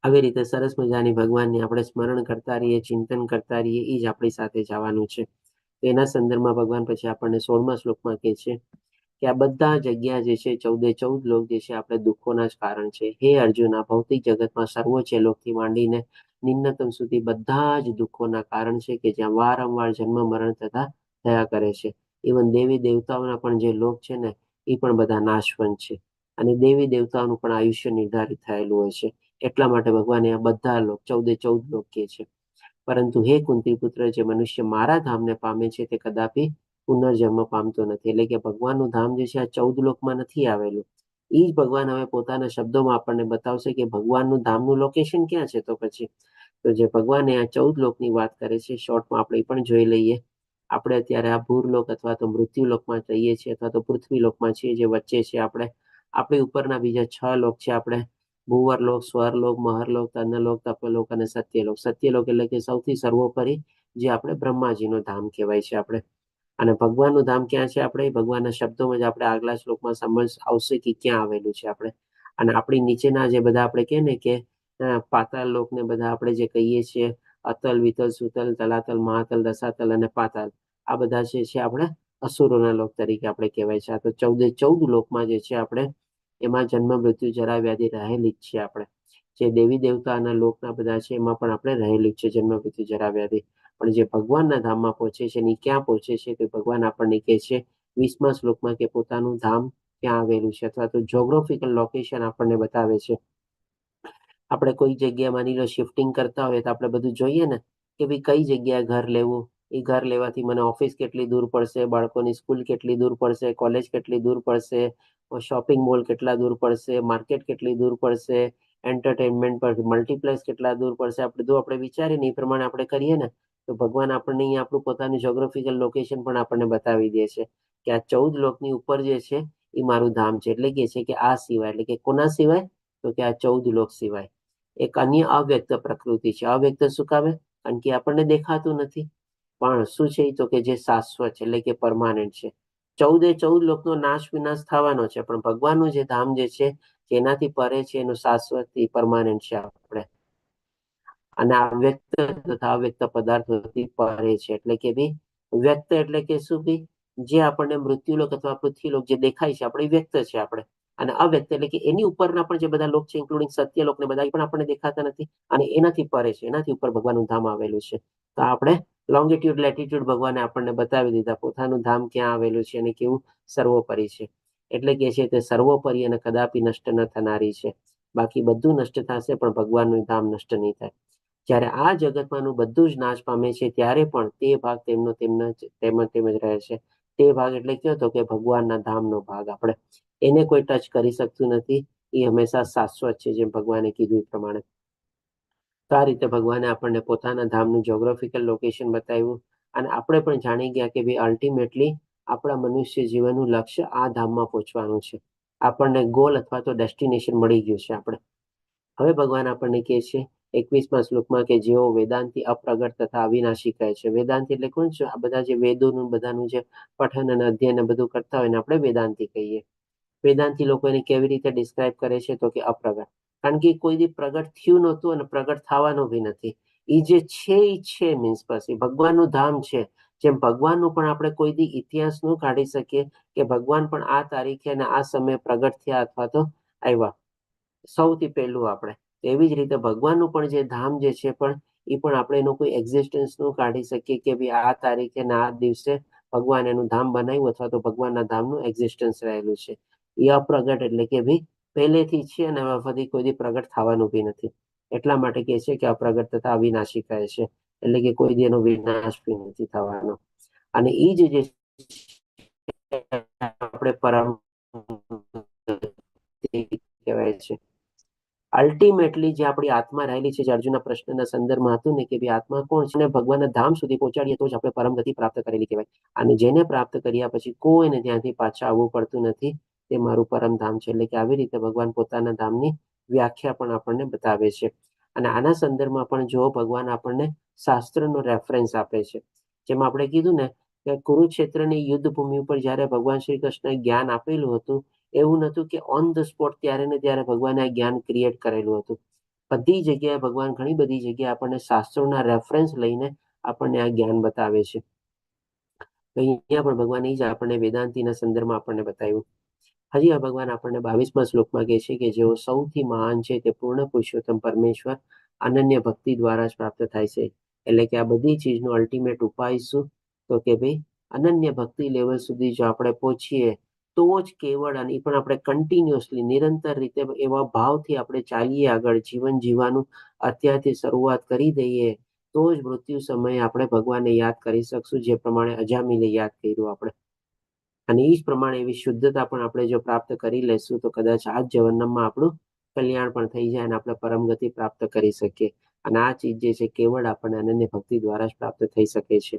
આવી રીતે સરસ મજાની ભગવાનની આપણે સ્મરણ કરતા રહીએ, ચિંતન કરતા રહીએ, એ જ આપણી સાથે જવાનું છે. એના સંદર્ભમાં ભગવાન પછી આપણને 16મા શ્લોકમાં કહે છે કે આ બધા જગ્યા જે છે, 14 લોક જે છે આપણે દુઃખોના જ કારણ છે. હે અર્જુન, આ ભૌતિક જગતમાં સર્વોચ્ચ લોકથી માંડીને નિમ્નતમ સુધી બધા જ દુઃખોના કારણ છે, કે જ્યાં વારંવાર જન્મ મરણ થયા કરે છે. ઇવન દેવી દેવતાઓના પણ જે લોક છે ને, એ પણ બધા નાશવંત છે, અને દેવી દેવતાઓનું પણ આયુષ્ય નિર્ધારિત થયેલું હોય છે. એટલા માટે ભગવાને આ બધા લોક 14 લોક કહે છે. પરંતુ હે કુંતી પુત્ર, જે મનુષ્ય મારા ધામને પામે છે તે કદાપી પુનર્જન્મ પામતો નથી. એટલે કે ભગવાનનું ધામ જે છે આ 14 લોકમાં નથી આવેલું. એ જ ભગવાન હવે પોતાના શબ્દોમાં આપણને બતાવશે કે ભગવાનનું ધામનું લોકેશન ક્યાં છે. તો પછી તો જે ભગવાને આ 14 લોકની વાત કરે છે, શોર્ટમાં આપણે પણ જોઈ લઈએ. આપણે અત્યારે આ ભૂરલોક અથવા તો મૃત્યુલોકમાં જઈએ છીએ, અથવા તો પૃથ્વીલોકમાં છીએ, જે વચ્ચે છે. આપણી ઉપરના બીજા 6 લોક છે. આપણે ભૂવરલોક, સ્વરલોક, મહરલોક, તન્નલોક, તપલોક અને સત્યલોક. સત્યલોક એટલે કે સૌથી સર્વોપરી, જે આપણે બ્રહ્માજીનું ધામ કહેવાય છે આપણે. અને ભગવાનનું ધામ ક્યાં છે? આપણે ભગવાનના શબ્દોમાં જ આપણે આગલા શ્લોકમાં સમજ આવશે કે ક્યાં આવેલું છે આપણે. અને આપણી નીચેના જે બધા આપણે કહે ને કે પાતાળ લોક ને બધા આપણે જે કહીએ છીએ, અતલ, વિતલ, સુતલ, તલાતલ, મહાતલ, રસાતલ અને પાતાલ, આ બધા જે છે આપણે અસુરોના લોક તરીકે આપણે કહેવાય છે. આ તો 14 લોકમાં જે છે આપણે, એમાં જન્મ, મૃત્યુ, જરા, વ્યાધિ રહેલી જ છે આપણે. જે દેવી દેવતાના લોકના બધા છે એમાં પણ આપણે રહેલી જ છે જન્મ, મૃત્યુ, જરા, વ્યાધિ. પણ જે ભગવાનના ધામમાં પહોંચે છે ને ક્યાં પહોંચે છે, તે ભગવાન આપણને કહે છે 20મા શ્લોકમાં, કે પોતાનું ધામ ક્યાં આવેલું છે, અથવા તો જોગ્રાફિકલ લોકેશન આપણને બતાવે છે. આપણે કોઈ જગ્યાએ માની લો શિફ્ટિંગ કરતા હોય તો આપણે બધું જોઈએ ને, કે ભાઈ કઈ જગ્યાએ ઘર લેવું, એ ઘર લેવાથી મને ઓફિસ કેટલી દૂર પડશે, બાળકોની સ્કૂલ કેટલી દૂર પડશે, કોલેજ કેટલી દૂર પડશે, શોપિંગ મોલ કેટલા દૂર પડશે, માર્કેટ કેટલી દૂર પડશે, એન્ટરટેનમેન્ટ પર મલ્ટીપ્લેક્સ કેટલા દૂર પડશે. આ બધું આપણે વિચારીએ ને એ પ્રમાણે આપણે કરીએ ને, તો ભગવાન આપણને અહીંયા આપણું પોતાનું જોગ્રાફિકલ લોકેશન પણ આપણને બતાવી દે છે કે આ 14 લોકની ઉપર જે છે એ મારું ધામ છે. એટલે કે છે કે આ સિવાય, એટલે કે કોના સિવાય? તો કે આ 14 લોક સિવાય એક અન્ય અવ્યક્ત પ્રકૃતિ છે. અવ્યક્ત શું કામે? કારણ કે આપણને દેખાતું નથી. પણ શું છે? તો કે જે શાશ્વત છે, એટલે કે પરમાનન્ટ છે. 14 લોકનો નાશ વિનાશ થવાનો છે, પણ ભગવાનનું જે ધામ જે છે, જેનાથી પરે છે, એનું શાશ્વત પરમાનન્ટ છે આપણે. અને આ વ્યક્ત તથા અવ્યક્ત પદાર્થોથી પરે છે. એટલે કે ભાઈ વ્યક્ત એટલે કે શું? ભાઈ જે આપણને મૃત્યુલોક અથવા પૃથ્વીલોક જે દેખાય છે આપણે, વ્યક્ત છે આપણે. અને અવ્યક્ત એટલે કે એની ઉપરના પણ જે બધા લોક છે, ઇન્ક્લુડિંગ સત્યલોક ને બધા, પણ આપણને દેખાતા નથી, અને એનાથી પરે છે. એનાથી ઉપર ભગવાનનું ધામ આવેલું છે. તો આપણે લોંગિટ્યુડ, લેટિટ્યુડ ભગવાને આપણને બતાવી દીધા, પોતાનું ધામ ક્યાં આવેલું છે અને કેવું સર્વોપરી છે. એટલે કે છે તે સર્વોપરી અને કદાપી નષ્ટ ન થનારી છે. બાકી બધું નષ્ટ થશે, પણ ભગવાનનું ધામ નષ્ટ નહીં થાય. જ્યારે આ જગતમાંનું બધું જ નાશ પામે છે, ત્યારે પણ તે ભાગ તેમનો તેમ જ રહે છે. તે ભાગ એટલે કયો? તો કે ભગવાનના ધામનો ભાગ. આપણે એને કોઈ ટચ કરી શકતું નથી. એ હંમેશા શાશ્વત છે, જેમ ભગવાને કીધું એ પ્રમાણે. તો આ રીતે ભગવાને આપણને પોતાના ધામનું જોગ્રાફિકલ લોકેશન બતાવ્યું, અને આપણે પણ જાણી ગયા કે ભાઈ અલ્ટિમેટલી આપણા મનુષ્ય જીવનનું લક્ષ્ય આ ધામમાં પહોંચવાનું છે. આપણને ગોલ અથવા તો ડેસ્ટિનેશન મળી ગયું છે આપણે. હવે ભગવાન આપણને કહે છે 21મા શ્લોકમાં, કે જેઓ વેદાંતિ અપ્રગટ તથા અવિનાશી કહે છે. વેદાંતિ એટલે કોણ છે? આ બધા જે વેદોનું બધાનું જે પઠન અને અધ્યયન બધું કરતા હોય ને, આપણે વેદાંતિ કહીએ. વેદાંતિ લોકો એને કેવી રીતે ડિસ્ક્રાઇબ કરે છે? તો કે અપ્રગટ. કારણ કે કોઈ દી પ્રગટ થયું નહોતું અને પ્રગટ થવાનું બી નથી. એ જે છે એ છે, મીન્સ પછી ભગવાનનું ધામ છે. જેમ ભગવાનનું પણ આપણે કોઈ દી ઇતિહાસ ન કાઢી શકીએ કે ભગવાન પણ આ તારીખે અને આ સમયે પ્રગટ થયા અથવા તો આવ્યા સૌથી પહેલું આપણે, એવી જ રીતે ભગવાનનું પણ જે ધામ જે છે પણ એ પણ આપણે એનું કોઈ એક્ઝિસ્ટન્સ નું કાઢી શકીએ કે ભાઈ આ તારીખે ને આ દિવસે ભગવાન એનું ધામ બનાવ્યું અથવા તો ભગવાનના ધામનું એક્ઝિસ્ટન્સ રહેલું છે. એ અપ્રગટ એટલે કે ભાઈ પહેલેથી છે અને હવે ફરી કોઈ દી પ્રગટ થવાનું બી નથી. એટલા માટે કહે છે કે અપ્રગટ તથા અવિનાશી કહે છે, એટલે કે કોઈ દી એનો વિનાશ બી નથી થવાનો. અને એ જ જે આપણે પરમ કહેવાય છે. અલ્ટિમેટલી જે આપણી આત્મા રહેલી છે, જે અર્જુનના પ્રશ્નના સંદર્ભમાં હતું ને કે ભાઈ આત્મા કોણ છે, ને ભગવાનના ધામ સુધી પહોંચાડીએ તો જ આપણે પરમ ગતિ પ્રાપ્ત કરેલી કહેવાય. અને જેને પ્રાપ્ત કર્યા પછી કોઈને ત્યાંથી પાછા આવવું પડતું નથી, તે મારું પરમ ધામ છે. એટલે કે આવી રીતે ભગવાન પોતાના ધામની વ્યાખ્યા પણ આપણને બતાવે છે. અને આના સંદર્ભમાં પણ જો ભગવાન આપણને શાસ્ત્રનો રેફરન્સ આપે છે. જેમ આપણે કીધું ને કે કુરુક્ષેત્રની યુદ્ધ ભૂમિ ઉપર જ્યારે ભગવાન શ્રી કૃષ્ણએ જ્ઞાન આપેલું હતું, એવું નહોતું કે ઓન ધ સ્પોટ ત્યારે ને ત્યારે ભગવાને આ જ્ઞાન ક્રિએટ કરેલું હતું. બધી જગ્યાએ ભગવાન ઘણી બધી જગ્યાએ આપણને શાસ્ત્રોના રેફરન્સ લઈને આપણને આ જ્ઞાન બતાવે છે. અહીંયા પણ ભગવાન જ આપણને વેદાંતિના સંદર્ભમાં આપણને બતાવ્યું. હજી આ ભગવાન આપણને 22મા શ્લોકમાં કહે છે કે જેઓ સૌથી મહાન છે તે પૂર્ણ પુરુષોત્તમ પરમેશ્વર અનન્ય ભક્તિ દ્વારા જ પ્રાપ્ત થાય છે. એટલે કે આ બધી ચીજનો અલ્ટિમેટ ઉપાય શું? તો કે ભાઈ અનન્ય ભક્તિ લેવલ સુધી જો આપણે પહોંચીએ તો જ કેવળ, અને પણ આપણે કન્ટિન્યુઅસલી નિરંતર રીતે એવા ભાવથી આપણે ચાલીએ આગળ, જીવન જીવવાનું અત્યારથી શરૂઆત કરી દઈએ તો જ મૃત્યુ સમયે આપણે ભગવાનને યાદ કરી શકશું, જે પ્રમાણે અજામિલે યાદ કર્યું આપણે. અને એ જ પ્રમાણે એવી શુદ્ધતા પણ આપણે જો પ્રાપ્ત કરી લેશું તો કદાચ આ જ જન્મમાં આપણું કલ્યાણ પણ થઈ જાય અને આપણે પરમ ગતિ પ્રાપ્ત કરી શકીએ. અને આ ચીજ જે છે કેવળ આપણને અનન્ય ભક્તિ દ્વારા જ પ્રાપ્ત થઈ શકે છે.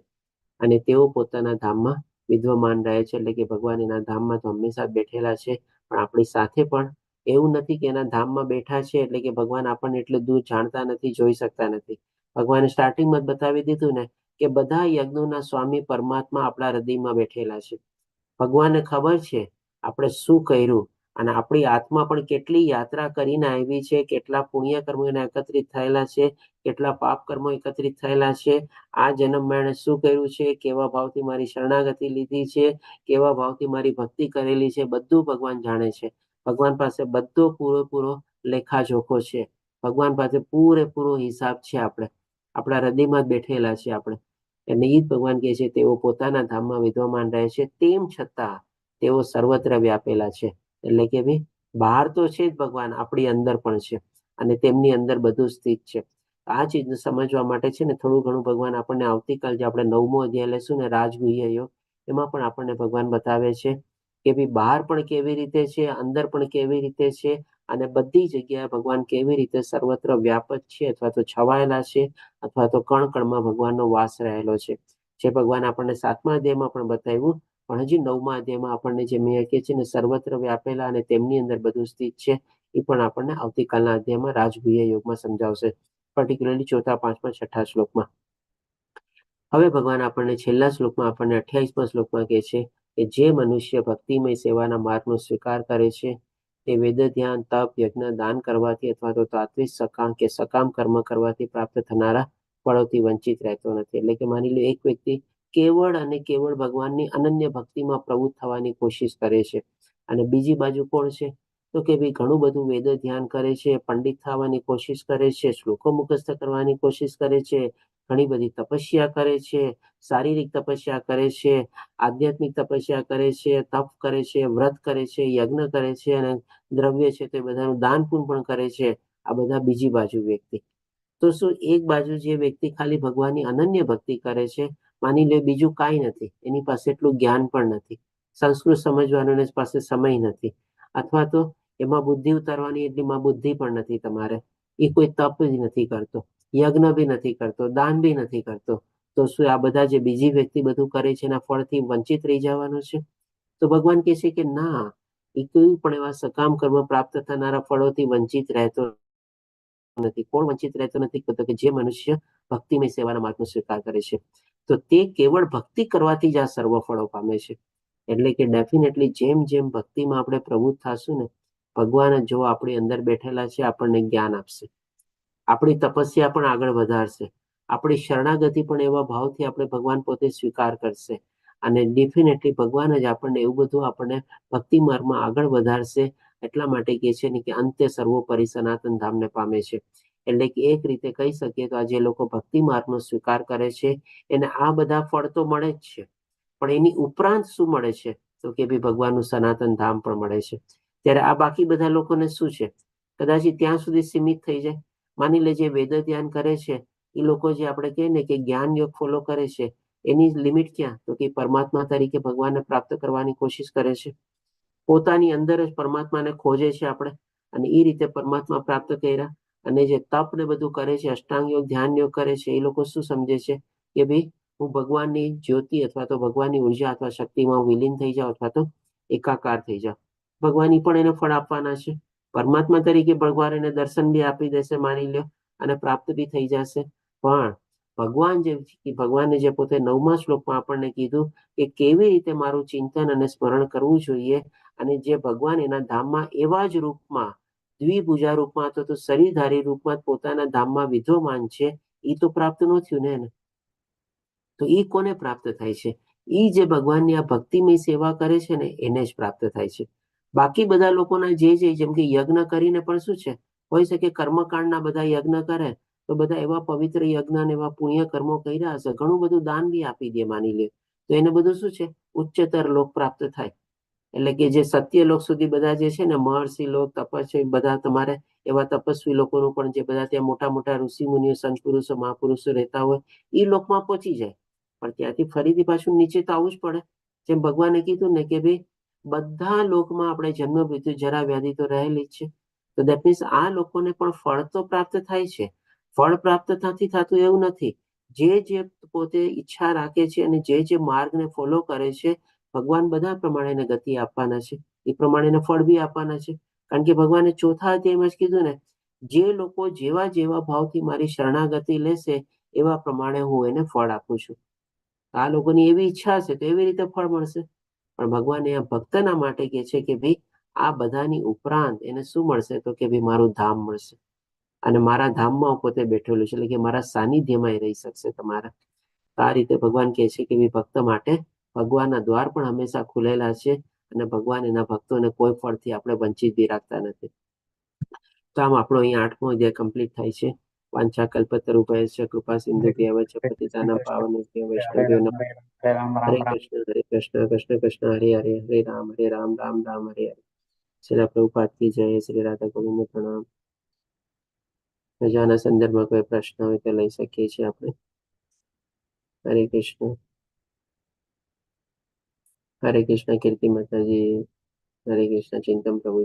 અને તેઓ પોતાના ધામમાં વિદ્યમાન રહે છે, એટલે કે ભગવાન એના ધામમાં તો હંમેશા બેઠેલા છે, પણ આપણી સાથે પણ એવું નથી કે એના ધામમાં બેઠા છે એટલે કે ભગવાન આપણને એટલે દૂર જાણતા નથી, જોઈ શકતા નથી. ભગવાને સ્ટાર્ટિંગમાં જ બતાવી દીધું ને કે બધા યજ્ઞોના સ્વામી પરમાત્મા આપણા હૃદયમાં બેઠેલા છે. ભગવાનને ખબર છે આપણે શું કર્યું અને આપણી આત્મા પણ કેટલી યાત્રા કરીને આવી છે, કેટલા પુણ્ય કર્મો એને એકત્રિત થયેલા છે, કેટલા પાપ કર્મો એકત્રિત થયેલા છે, આ જન્મમાં એણે શું કર્યું છે, કેવા ભાવથી મારી શરણાગતિ લીધી છે, કેવા ભાવથી મારી ભક્તિ કરેલી છે, બધું ભગવાન જાણે છે. ભગવાન પાસે બધો પૂરેપૂરો લેખાજોખો છે. ભગવાન પાસે પૂરેપૂરો હિસાબ છે. આપણે આપણા હૃદયમાં જ બેઠેલા છે આપણે. અને એ જ ભગવાન કહે છે તેઓ પોતાના ધામમાં વિદ્યમાન રહે છે, તેમ છતાં તેઓ સર્વત્ર વ્યાપેલા છે. એટલે કે ભાઈ બહાર તો છે જ ભગવાન, આપણી અંદર પણ છે અને તેમની અંદર બધું સ્થિત છે. આ ચીજને સમજવા માટે છે ને થોડું ઘણું ભગવાન આપણને આવતીકાલ જે આપણે 9મો અધ્યાય લેશું ને રાજગુહ્ય યોગ, એમાં પણ આપણને ભગવાન બતાવે છે કે ભાઈ બહાર પણ કેવી રીતે છે, અંદર પણ કેવી રીતે છે, અને બધી જગ્યાએ ભગવાન કેવી રીતે સર્વત્ર વ્યાપક છે અથવા તો છવાયેલા છે, અથવા તો કણ કણમાં ભગવાનનો વાસ રહેલો છે. જે ભગવાન આપણને 7મા અધ્યાયમાં પણ બતાવ્યું, પણ હજી 9મા અધ્યાયમાં આપણને જે મેં કહે છે ને સર્વત્ર વ્યાપેલા અને તેમની અંદર બધું સ્થિત છે, એ પણ આપણને આવતીકાલના અધ્યાયમાં રાજગુહ્ય યોગમાં સમજાવશે, પર્ટિક્યુલરલી 4થા, 5મા, 6ઠ્ઠા શ્લોકમાં. હવે ભગવાન આપણને છેલ્લા શ્લોકમાં આપણને 28મા શ્લોકમાં કહે છે કે જે મનુષ્ય ભક્તિમય સેવાના માર્ગનો સ્વીકાર કરે છે તે વેદ ધ્યાન, તપ, યજ્ઞ, દાન કરવાથી અથવા તો તાત્વિક સકામ કર્મ કરવાથી પ્રાપ્ત થનારા ફળોથી વંચિત રહેતો નથી. એટલે કે માની લો એક વ્યક્તિ કેવળ અને કેવળ ભગવાનની અનન્ય ભક્તિમાં પ્રવૃત્ત થવાની કોશિશ કરે છે, અને બીજી બાજુ કોણ છે તો કે ભાઈ ઘણું બધું વેદ ધ્યાન કરે છે, પંડિત થવાની કોશિશ કરે છે, શ્લોકો મુખસ્થ કરવાની કોશિશ કરે છે, ઘણી બધી તપસ્યા કરે છે, શારીરિક તપસ્યા કરે છે, આધ્યાત્મિક તપસ્યા કરે છે, તપ કરે છે, વ્રત કરે છે, યજ્ઞ કરે છે, અને દ્રવ્ય છે તે બધાનું દાન પણ કરે છે. આ બધા બીજી બાજુ વ્યક્તિ. તો શું એક બાજુ જે વ્યક્તિ ખાલી ભગવાનની અનન્ય ભક્તિ કરે છે, માની લે બીજું કાંઈ નથી, એની પાસે એટલું જ્ઞાન પણ નથી, સંસ્કૃત સમજવાનો એની પાસે સમય નથી, અથવા તો એમાં બુદ્ધિ ઉતારવાની એટલીમાં બુદ્ધિ પણ નથી તમારે, એ કોઈ તપ જ નથી કરતો, યજ્ઞ બી નથી કરતો, દાન બી નથી કરતો, તો શું આ બધા જે બીજી વ્યક્તિ બધું કરે છે એના ફળથી વંચિત રહી જવાનો છે? તો ભગવાન કહે છે કે ના, એ કોઈ પણ એવા સકામ કર્મ પ્રાપ્ત થનારા ફળોથી વંચિત રહેતો નથી. કોણ વંચિત રહેતો નથી? તો કે જે મનુષ્ય ભક્તિમય સેવાના માર્ગનો સ્વીકાર કરે છે, તો તે કેવળ ભક્તિ કરવાથી જ આ સર્વ ફળો પામે છે. એટલે કે ડેફિનેટલી જેમ જેમ ભક્તિમાં આપણે પ્રવૃત્ત થશું ને, ભગવાન જ જો આપણી અંદર બેઠેલા છે, આપણને જ્ઞાન આપશે, આપણી તપસ્યા પણ આગળ વધારશે, આપણી શરણાગતિ પણ એવા ભાવથી આપણે ભગવાન પોતે સ્વીકાર કરશે, અને ડેફિનેટલી ભગવાન જ આપણને એવું બધું આપણને ભક્તિ માર્ગમાં આગળ વધારશે. એટલા માટે કહે છે ને કે અંતે સર્વોપરી સનાતન ધામને પામે છે. એટલે કે એક રીતે કહી શકીએ તો આ જે લોકો ભક્તિ માર્ગનો સ્વીકાર કરે છે એને આ બધા ફળ તો મળે જ છે, પણ એની ઉપરાંત શું મળે છે તો કે ભાઈ ભગવાનનું સનાતન ધામ પણ મળે છે. ત્યારે આ બાકી બધા લોકોને શું છે, કદાચ ત્યાં સુધી સીમિત થઈ જાય. માની લે જે વેદ ધ્યાન કરે છે એ લોકો જે આપણે કહીએ ને કે જ્ઞાન યોગ ફોલો કરે છે, એની લિમિટ ક્યાં તો કે પરમાત્મા તરીકે ભગવાનને પ્રાપ્ત કરવાની કોશિશ કરે છે, પોતાની અંદર જ પરમાત્માને ખોજે છે આપણે, અને એ રીતે પરમાત્મા પ્રાપ્ત કર્યા. અને જે તપ ને બધું કરે છે, અષ્ટાંગ યોગ ધ્યાન યોગ કરે છે, એ લોકો શું સમજે છે કે ભાઈ હું ભગવાનની જ્યોતિ અથવા તો ભગવાનની ઉર્જા અથવા શક્તિમાં વિલીન થઈ જાઉં અથવા તો એકાકાર થઈ જાઉં. ભગવાન પણ એને ફળ આપવાના છે, પરમાત્મા તરીકે ભગવાન એને દર્શન બી આપી દેશે માની લ્યો, અને પ્રાપ્ત બી થઈ જશે. પણ ભગવાને જે પોતે 9મા શ્લોકમાં આપણને કીધું કે કેવી રીતે મારું ચિંતન અને સ્મરણ કરવું જોઈએ, અને જે ભગવાન એના ધામમાં એવા જ રૂપમાં દ્વિભુજા રૂપમાં અથવા તો શરીરધારી રૂપમાં પોતાના ધામમાં વિદ્યમાન છે, એ તો પ્રાપ્ત ન થયું ને એને. તો એ કોને પ્રાપ્ત થાય છે? એ જે ભગવાનની આ ભક્તિમય સેવા કરે છે ને એને જ પ્રાપ્ત થાય છે. બાકી બધા લોકોના જે જેમ કે યજ્ઞ કરીને પણ શું છે, હોય શકે કર્મકાંડના બધા યજ્ઞ કરે તો બધા એવા પવિત્ર યજ્ઞ ને એવા પુણ્ય કર્મો કર્યા હશે, ઘણું બધું દાન બી આપી દે માની લે, તો એને બધું શું છે ઉચ્ચતર લોક પ્રાપ્ત થાય. એટલે કે જે સત્ય લોક સુધી બધા જે છે ને મહર્ષિ લોક તપસ્વી બધા તમારે એવા તપસ્વી લોકોનું પણ જે બધા ત્યાં મોટા મોટા ઋષિ મુનિઓ સંત પુરુષો મહાપુરુષો રહેતા હોય એ લોકમાં પહોંચી જાય. પણ ત્યાંથી ફરીથી પાછું નીચે તો આવવું જ પડે. જેમ ભગવાને કીધું ને કે ભાઈ બધા લોકમાં આપણે જન્મ મૃત્યુ જરા વ્યાધિ તો રહેલી જ છે. તો દેટ મીન્સ આ લોકોને પણ ફળ તો પ્રાપ્ત થાય છે. ફળ પ્રાપ્ત નથી થતું એવું નથી. જે પોતે ઈચ્છા રાખે છે અને જે માર્ગને ફોલો કરે છે, ભગવાન બધા પ્રમાણે એને ગતિ આપવાના છે, એ પ્રમાણે એને ફળ બી આપવાના છે. કારણ કે ભગવાને ચોથા અધ્યાયમાં જ કીધું ને, જે લોકો જેવા જેવા ભાવથી મારી શરણાગતિ લેશે એવા પ્રમાણે હું એને ફળ આપું છું. આ લોકોની એવી ઈચ્છા હશે તો એવી રીતે ફળ મળશે. પણ ભગવાન આ ભક્તના માટે કહે છે કે ભાઈ આ બધાની ઉપરાંત એને શું મળશે તો કે ભાઈ મારું ધામ મળશે, અને મારા ધામમાં હું પોતે બેઠેલું છે, એટલે કે મારા સાનિધ્યમાં એ રહી શકશે તમારા. આ રીતે ભગવાન કહે છે કે ભાઈ ભક્ત માટે ભગવાનના દ્વાર પણ હંમેશા ખુલેલા છે, અને ભગવાન એના ભક્તોને કોઈ ફળથી આપણે વંચિત બી રાખતા નથી. તો આમ આપણો અહીંયા 8મો અધ્યાય કમ્પ્લીટ થાય છે. વાંછા કલ્પતરુભયસ્ય કૃપા સિંધુ ભ્યઃ ચ પતિતાનાં પાવનેભ્યો વૈષ્ણવેભ્યો નમઃ. હરે કૃષ્ણ કૃષ્ણ કૃષ્ણ હરે હરે, હરે રામ રામ રામ હરે હરે. શ્રી પ્રભુપાદ કી જય. શ્રી રાધા ગોવિંદ પ્રણામ. મજાના સંદર્ભમાં કોઈ પ્રશ્ન હોય તો લઈ શકીએ છીએ આપણે. હરે કૃષ્ણ કીર્તિ માતાજી. હરે કૃષ્ણ ચિંતન પ્રભુ.